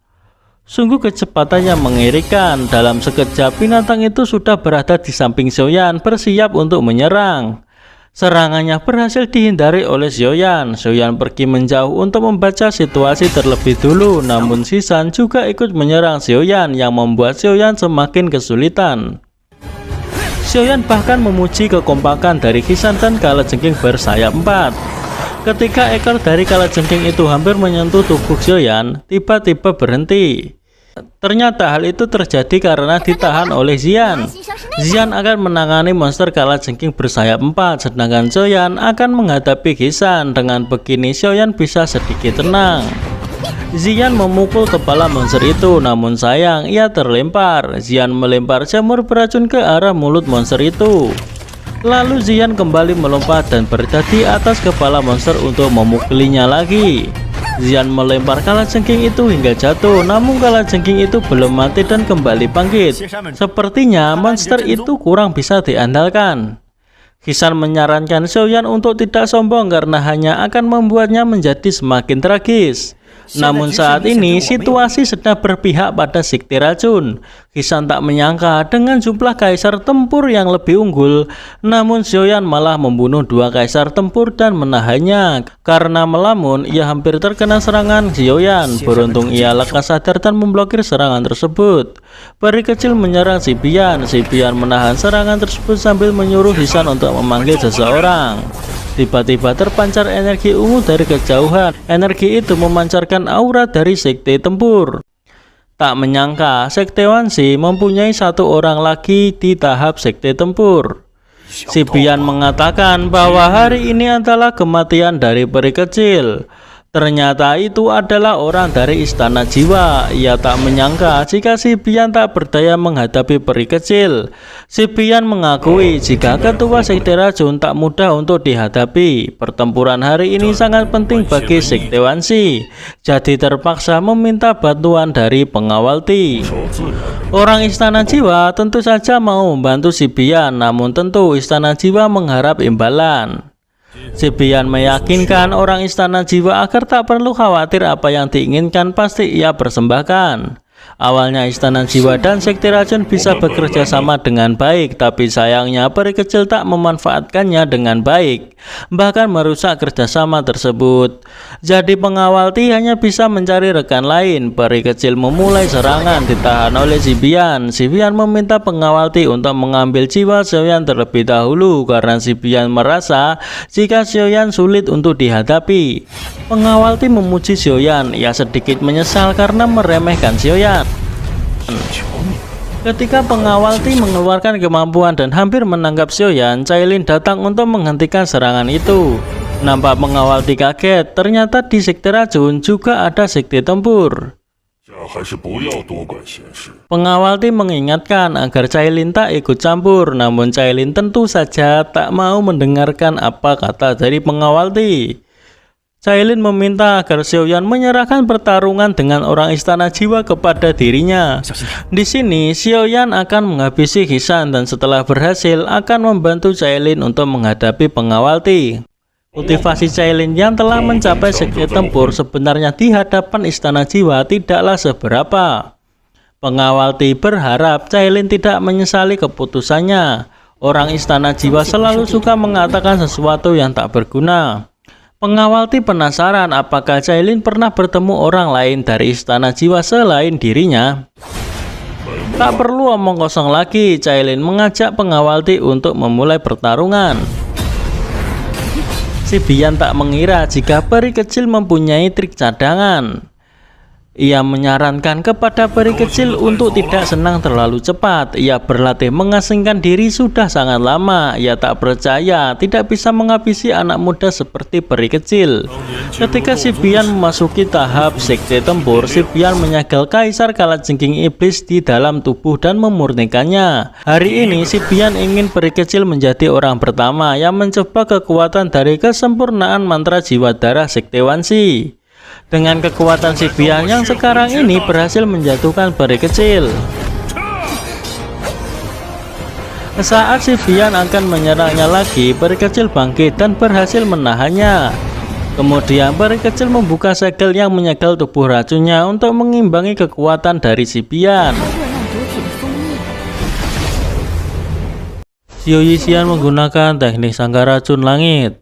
Sungguh kecepatannya mengerikan. Dalam sekejap binatang itu sudah berada di samping Xiaoyan bersiap untuk menyerang. Serangannya berhasil dihindari oleh Xiaoyan. Xiaoyan pergi menjauh untuk membaca situasi terlebih dulu. Namun Qisan juga ikut menyerang Xiaoyan yang membuat Xiaoyan semakin kesulitan. Xiaoyan bahkan memuji kekompakan dari Qisan dan kalajengking bersayap 4. Ketika ekor dari kalajengking itu hampir menyentuh tubuh Xiaoyan, tiba-tiba berhenti. Ternyata hal itu terjadi karena ditahan oleh Xian. Xian akan menangani monster kalajengking bersayap 4, sedangkan Xiaoyan akan menghadapi Qisan. Dengan begini Xiaoyan bisa sedikit tenang. Xian memukul kepala monster itu, namun sayang ia terlempar. Xian melempar jamur beracun ke arah mulut monster itu. Lalu Xian kembali melompat dan berada di atas kepala monster untuk memukulinya lagi. Xian melempar kalajengking itu hingga jatuh, namun kalajengking itu belum mati dan kembali bangkit. Sepertinya monster itu kurang bisa diandalkan. Xian menyarankan Xiaoyan untuk tidak sombong karena hanya akan membuatnya menjadi semakin tragis. Namun saat ini situasi sedang berpihak pada sekte racun. Xian tak menyangka dengan jumlah kaisar tempur yang lebih unggul, namun Xiaoyan malah membunuh 2 kaisar tempur dan menahannya. Karena melamun, ia hampir terkena serangan Xiaoyan. Beruntung ia lekas sadar dan memblokir serangan tersebut. Peri kecil menyerang Si Bian. Si Bian menahan serangan tersebut sambil menyuruh Xian untuk memanggil seseorang. Tiba-tiba terpancar energi ungu dari kejauhan. Energi itu memancarkan aura dari sekte tempur. Tak menyangka sekte Wanxi mempunyai 1 orang lagi di tahap sekte tempur. Si Bian mengatakan bahwa hari ini adalah kematian dari peri kecil. Ternyata itu adalah orang dari istana jiwa. Ia tak menyangka jika Si Bian tak berdaya menghadapi peri kecil. Si Bian mengakui jika ketua sekte racun tak mudah untuk dihadapi. Pertempuran hari ini sangat penting bagi sekte Wanxi, jadi terpaksa meminta bantuan dari pengawal Ti. Orang istana jiwa tentu saja mau membantu Si Bian, namun tentu istana jiwa mengharap imbalan. Si Bian meyakinkan orang istana jiwa agar tak perlu khawatir, apa yang diinginkan pasti ia persembahkan. Awalnya istana jiwa dan sekte racun bisa bekerja sama dengan baik, tapi sayangnya peri kecil tak memanfaatkannya dengan baik, bahkan merusak kerjasama tersebut. Jadi pengawal Ti hanya bisa mencari rekan lain. Peri kecil memulai serangan, ditahan oleh Si Bian. Si Bian meminta pengawal Ti untuk mengambil jiwa Xiaoyan terlebih dahulu karena Si Bian merasa jika Xiaoyan sulit untuk dihadapi. Pengawal Ti memuji Xiaoyan. Ia sedikit menyesal karena meremehkan Xiaoyan. Ketika pengawal Ti mengeluarkan kemampuan dan hampir menangkap Xiaoyan, Cailin datang untuk menghentikan serangan itu. Nampak pengawal Ti kaget, ternyata di sekte racun juga ada sekte tempur. Pengawal Ti mengingatkan agar Cailin tak ikut campur, namun Cailin tentu saja tak mau mendengarkan apa kata dari pengawal Ti. Cailin meminta agar Xiaoyan menyerahkan pertarungan dengan orang istana jiwa kepada dirinya. Di sini, Xiaoyan akan menghabisi Xian dan setelah berhasil akan membantu Cailin untuk menghadapi pengawal Ti. Kultivasi Cailin yang telah mencapai sekte tempur sebenarnya di hadapan istana jiwa tidaklah seberapa. Pengawal Ti berharap Cailin tidak menyesali keputusannya. Orang istana jiwa selalu suka mengatakan sesuatu yang tak berguna. Pengawal Ti penasaran apakah Cailin pernah bertemu orang lain dari istana jiwa selain dirinya. Tak perlu omong kosong lagi, Cailin mengajak pengawal Ti untuk memulai pertarungan. Si Bian tak mengira jika peri kecil mempunyai trik cadangan. Ia menyarankan kepada peri kecil untuk tidak senang terlalu cepat. Ia berlatih mengasingkan diri sudah sangat lama. Ia tak percaya tidak bisa menghabisi anak muda seperti peri kecil. Ketika Si Bian memasuki tahap sekte tempur, Si Bian menyegel kaisar kalajengking iblis di dalam tubuh dan memurnikannya. Hari ini Si Bian ingin peri kecil menjadi orang pertama yang mencoba kekuatan dari kesempurnaan mantra jiwa darah sekte Wanxi. Dengan kekuatan Si Bian yang sekarang ini berhasil menjatuhkan peri kecil. Saat Si Bian akan menyerangnya lagi, peri kecil bangkit dan berhasil menahannya. Kemudian peri kecil membuka segel yang menyegel tubuh racunnya untuk mengimbangi kekuatan dari Si Bian. Xiao Yixian menggunakan teknik sangkar racun langit.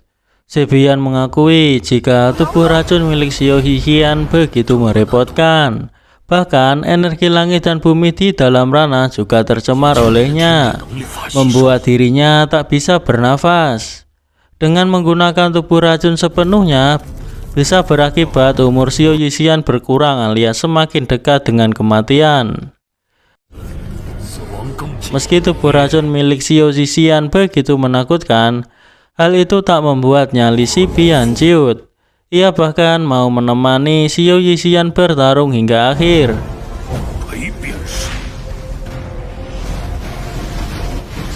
Si Bian mengakui jika tubuh racun milik Xiao Yixian begitu merepotkan. Bahkan energi langit dan bumi di dalam ranah juga tercemar olehnya, membuat dirinya tak bisa bernafas. Dengan menggunakan tubuh racun sepenuhnya, bisa berakibat umur Xiao Yixian berkurang alias semakin dekat dengan kematian. Meski tubuh racun milik Xiao Yixian begitu menakutkan, hal itu tak membuatnya Li Si Bian ciut. Ia bahkan mau menemani Xiao Yixian bertarung hingga akhir.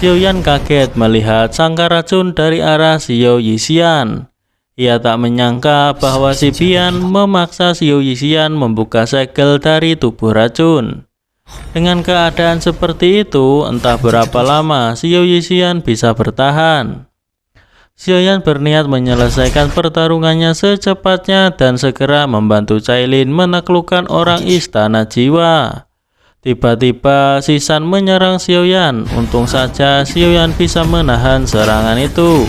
Xiaoyan kaget melihat sangkar racun dari arah Xiao Yixian. Ia tak menyangka bahwa si Bian memaksa Xiao Yixian membuka segel dari tubuh racun. Dengan keadaan seperti itu, entah berapa lama Xiao Yixian bisa bertahan. Xiaoyan berniat menyelesaikan pertarungannya secepatnya dan segera membantu Cailin menaklukkan orang Istana Jiwa. Tiba-tiba Sisan menyerang Xiaoyan. Untung saja Xiaoyan bisa menahan serangan itu.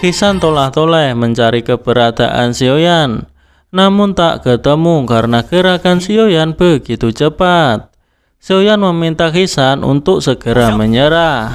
Sisan tolah-toleh mencari keberadaan Xiaoyan, namun tak ketemu karena gerakan Xiaoyan begitu cepat. Xiaoyan meminta Sisan untuk segera menyerah.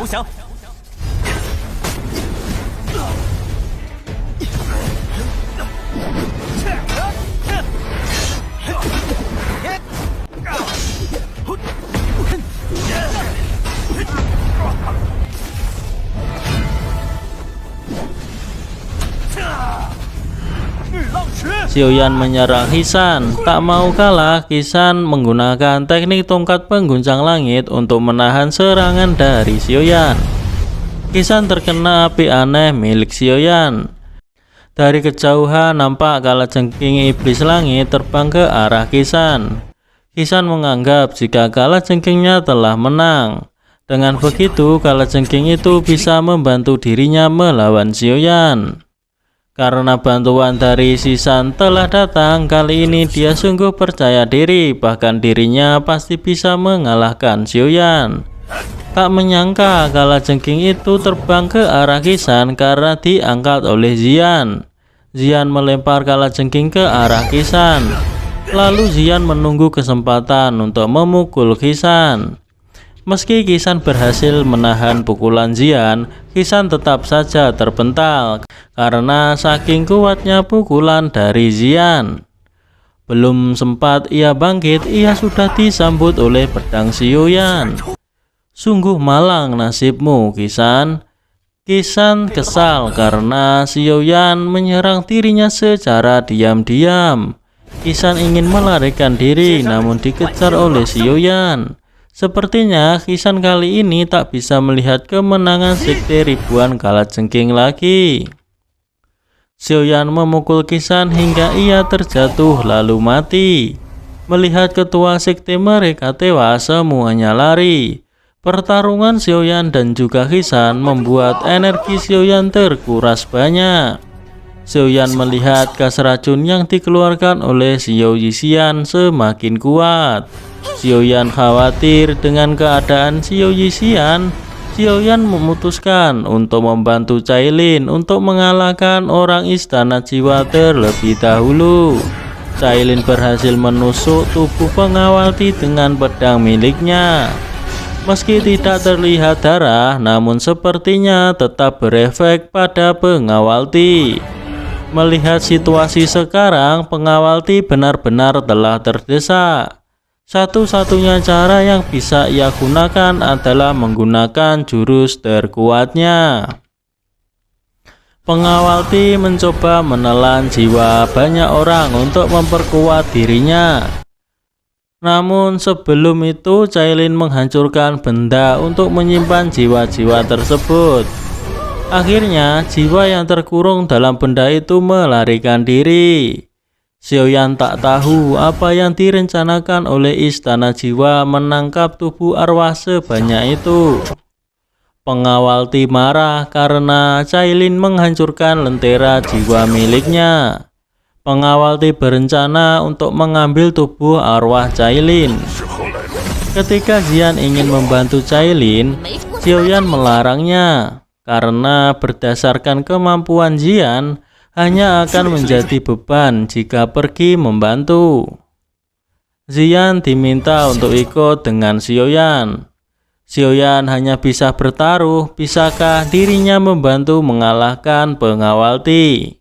Xiaoyan menyerang Sisan. Tak mau kalah, Sisan menggunakan teknik tongkat pengguncang langit untuk menahan serangan dari Xiaoyan. Sisan terkena api aneh milik Xiaoyan. Dari kejauhan nampak kalajengking iblis langit terbang ke arah Sisan. Sisan menganggap jika kalajengkingnya telah menang. Dengan begitu, kalajengking itu bisa membantu dirinya melawan Xiaoyan. Karena bantuan dari Sisan telah datang, kali ini dia sungguh percaya diri, bahkan dirinya pasti bisa mengalahkan Xiaoyan. Tak menyangka kalajengking itu terbang ke arah Sisan karena diangkat oleh Xian. Xian melempar kalajengking ke arah Sisan. Lalu Xian menunggu kesempatan untuk memukul Sisan. Meski Sisan berhasil menahan pukulan Xian, Sisan tetap saja terpental karena saking kuatnya pukulan dari Xian. Belum sempat ia bangkit, ia sudah disambut oleh pedang Xiaoyan. Sungguh malang nasibmu, Sisan. Sisan kesal karena Xiaoyan menyerang dirinya secara diam-diam. Sisan ingin melarikan diri namun dikejar oleh Xiaoyan. Sepertinya Sisan kali ini tak bisa melihat kemenangan sekte ribuan kalajengking lagi. Xiaoyan memukul Sisan hingga ia terjatuh lalu mati. Melihat ketua sekte mereka tewas, semuanya lari. Pertarungan Xiaoyan dan juga Sisan membuat energi Xiaoyan terkuras banyak. Xiaoyan melihat gas racun yang dikeluarkan oleh Xiao Yixian semakin kuat. Xiaoyan khawatir dengan keadaan Xiao Yixian. Xiaoyan memutuskan untuk membantu Cailin untuk mengalahkan orang Istana Jiwa terlebih dahulu. Cailin berhasil menusuk tubuh pengawal Ti dengan pedang miliknya. Meski tidak terlihat darah, namun sepertinya tetap berefek pada pengawal Ti. Melihat situasi sekarang, pengawal Ti benar-benar telah terdesak. Satu-satunya cara yang bisa ia gunakan adalah menggunakan jurus terkuatnya. Pengawal Ti mencoba menelan jiwa banyak orang untuk memperkuat dirinya. Namun sebelum itu Cailin menghancurkan benda untuk menyimpan jiwa-jiwa tersebut. Akhirnya jiwa yang terkurung dalam benda itu melarikan diri. Xiaoyan tak tahu apa yang direncanakan oleh Istana Jiwa menangkap tubuh arwah sebanyak itu. Pengawal Ti marah karena Cailin menghancurkan lentera jiwa miliknya. Pengawal Ti berencana untuk mengambil tubuh arwah Cailin. Ketika Xian ingin membantu Cailin, Xiaoyan melarangnya karena berdasarkan kemampuan Xian hanya akan menjadi beban jika pergi membantu. Xian diminta untuk ikut dengan Xiaoyan. Xiaoyan hanya bisa bertaruh, bisakah dirinya membantu mengalahkan pengawal Ti?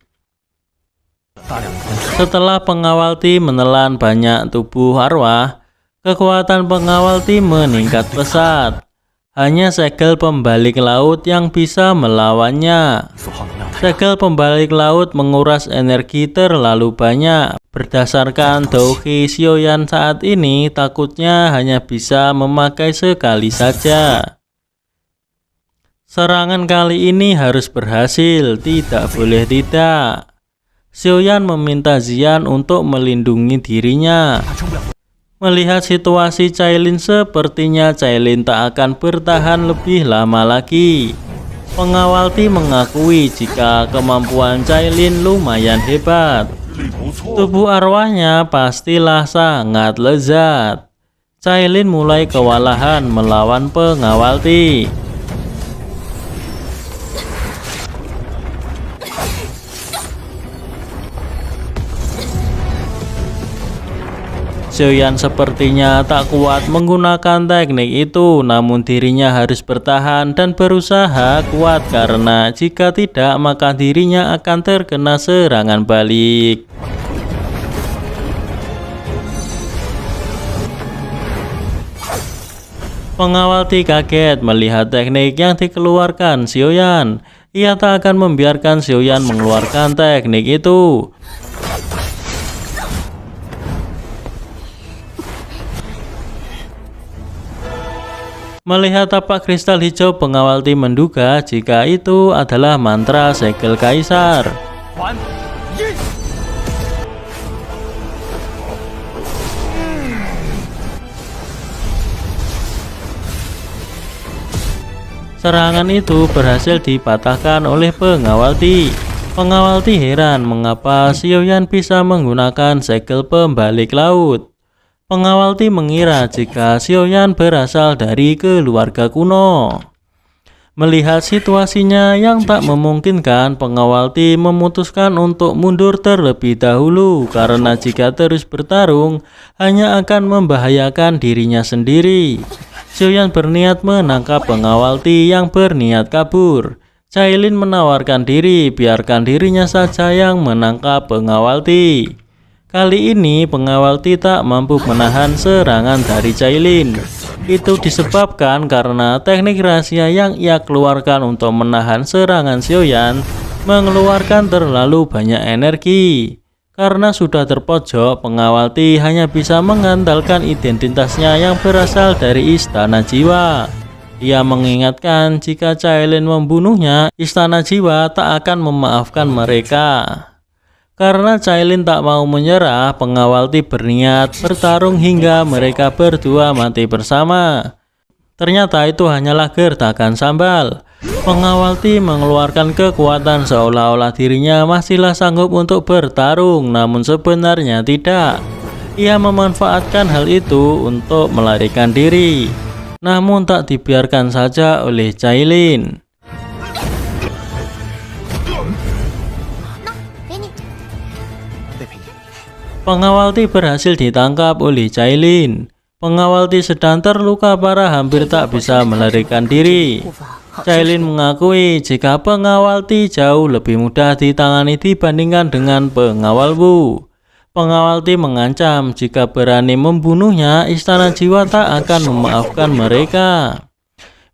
Setelah pengawal Ti menelan banyak tubuh arwah, kekuatan pengawal Ti meningkat pesat. hanya segel pembalik laut yang bisa melawannya. Segel pembalik laut menguras energi terlalu banyak. Berdasarkan Douji Xiaoyan saat ini, takutnya hanya bisa memakai sekali saja. Serangan kali ini harus berhasil, tidak boleh tidak. Xiaoyan meminta Xian untuk melindungi dirinya. Melihat situasi Cailin, sepertinya Cailin tak akan bertahan lebih lama lagi. Pengawal Ti mengakui jika kemampuan Cailin lumayan hebat. Tubuh arwahnya pastilah sangat lezat. Cailin mulai kewalahan melawan pengawal Ti. Xiaoyan sepertinya tak kuat menggunakan teknik itu, namun dirinya harus bertahan dan berusaha kuat karena jika tidak maka dirinya akan terkena serangan balik. Pengawal Ti kaget melihat teknik yang dikeluarkan Xiaoyan. Ia tak akan membiarkan Xiaoyan mengeluarkan teknik itu. Melihat tapak kristal hijau, pengawal Ti menduga jika itu adalah mantra segel kaisar. Serangan itu berhasil dipatahkan oleh pengawal Ti. Pengawal Ti heran mengapa Xiaoyan bisa menggunakan segel pembalik laut. Pengawal Ti mengira jika Xiaoyan berasal dari keluarga kuno. Melihat situasinya yang tak memungkinkan, pengawal Ti memutuskan untuk mundur terlebih dahulu karena jika terus bertarung hanya akan membahayakan dirinya sendiri. Xiaoyan berniat menangkap pengawal Ti yang berniat kabur. Cailin menawarkan diri, biarkan dirinya saja yang menangkap pengawal Ti. Kali ini pengawal Ti tak mampu menahan serangan dari Cailin. Itu disebabkan karena teknik rahasia yang ia keluarkan untuk menahan serangan Xiaoyan mengeluarkan terlalu banyak energi. Karena sudah terpojok, pengawal Ti hanya bisa mengandalkan identitasnya yang berasal dari Istana Jiwa. Ia mengingatkan jika Cailin membunuhnya, Istana Jiwa tak akan memaafkan mereka. Karena Cailin tak mau menyerah, pengawal Ti berniat bertarung hingga mereka berdua mati bersama. Ternyata itu hanyalah gertakan sambal. Pengawal Ti mengeluarkan kekuatan seolah-olah dirinya masihlah sanggup untuk bertarung, namun sebenarnya tidak. Ia memanfaatkan hal itu untuk melarikan diri, namun tak dibiarkan saja oleh Cailin. Pengawal Ti berhasil ditangkap oleh Cailin. Pengawal Ti sedang terluka parah, hampir tak bisa melarikan diri. Cailin mengakui jika pengawal Ti jauh lebih mudah ditangani dibandingkan dengan pengawal Wu. Pengawal Ti mengancam jika berani membunuhnya, Istana Jiwa tak akan memaafkan mereka.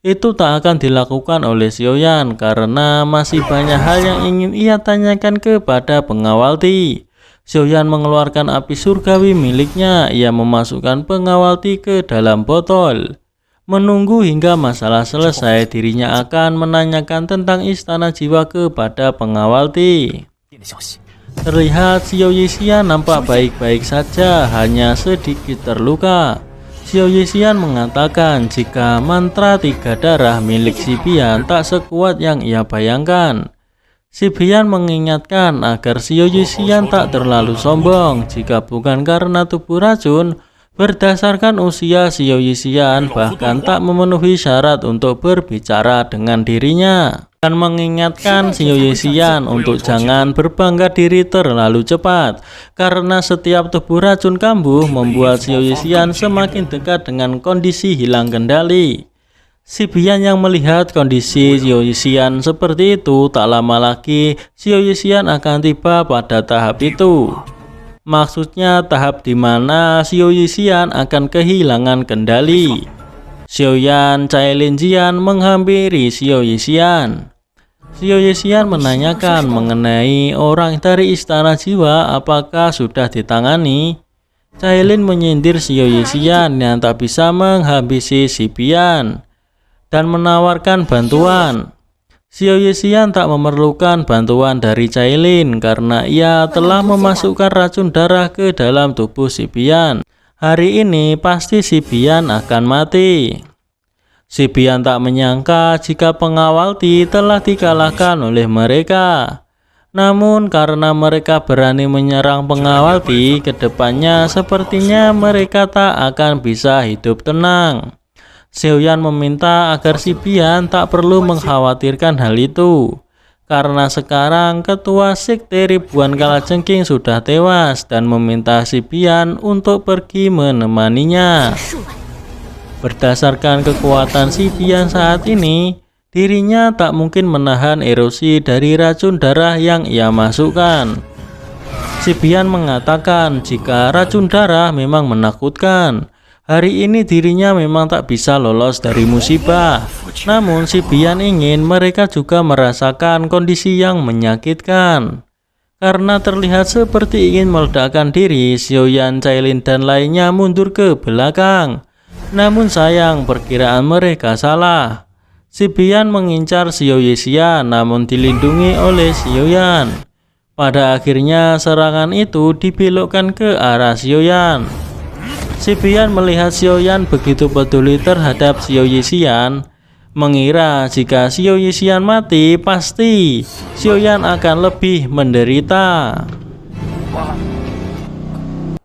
Itu tak akan dilakukan oleh Xiaoyan karena masih banyak hal yang ingin ia tanyakan kepada pengawal Ti. Xiaoyan mengeluarkan api surgawi miliknya. Ia memasukkan pengawal Ti ke dalam botol. Menunggu hingga masalah selesai, dirinya akan menanyakan tentang Istana Jiwa kepada pengawal Ti. Terlihat Xiao Yixian nampak baik-baik saja, hanya sedikit terluka. Xiao Yixian mengatakan jika mantra 3 darah milik Si Bian tak sekuat yang ia bayangkan. Si Bian mengingatkan agar Xiao Yixian tak terlalu sombong. Jika bukan karena tubuh racun, berdasarkan usia Xiao Yixian bahkan tak memenuhi syarat untuk berbicara dengan dirinya. Dan mengingatkan Xiao Yixian untuk jangan berbangga diri terlalu cepat, karena setiap tubuh racun kambuh membuat Xiao Yixian semakin dekat dengan kondisi hilang kendali. Si Bian yang melihat kondisi Xiao Yixian seperti itu, tak lama lagi Xiao Yixian akan tiba pada tahap itu. Maksudnya tahap di mana Xiao Yixian akan kehilangan kendali. Xiaoyan, Cailin Jian menghampiri Xiao Yixian. Xiao Yixian menanyakan mengenai orang dari Istana Jiwa apakah sudah ditangani. Cailin menyindir Xiao Yixian yang tak bisa menghabisi si Bian dan menawarkan bantuan. Xiao Yixian tak memerlukan bantuan dari Cailin karena ia telah memasukkan racun darah ke dalam tubuh si Bian. Hari ini pasti si Bian akan mati. Si Bian tak menyangka jika pengawal Ti telah dikalahkan oleh mereka. Namun karena mereka berani menyerang pengawal Ti, kedepannya sepertinya mereka tak akan bisa hidup tenang. Xiaoyan meminta agar si Bian tak perlu mengkhawatirkan hal itu, karena sekarang ketua sekte ribuan kalajengking sudah tewas dan meminta si Bian untuk pergi menemaninya. Berdasarkan kekuatan si Bian saat ini, dirinya tak mungkin menahan erosi dari racun darah yang ia masukkan. Si Bian mengatakan jika racun darah memang menakutkan. Hari ini dirinya memang tak bisa lolos dari musibah. Namun si Bian ingin mereka juga merasakan kondisi yang menyakitkan. Karena terlihat seperti ingin meledakkan diri, Xiaoyan, Cailin dan lainnya mundur ke belakang. Namun sayang, perkiraan mereka salah. Si Bian mengincar Xiao Yixian namun dilindungi oleh Xiaoyan. Pada akhirnya serangan itu dibelokkan ke arah Xiaoyan. Si Bian melihat Xiaoyan begitu peduli terhadap Xiao Yixian, mengira jika Xiao Yixian mati, pasti Xiaoyan akan lebih menderita.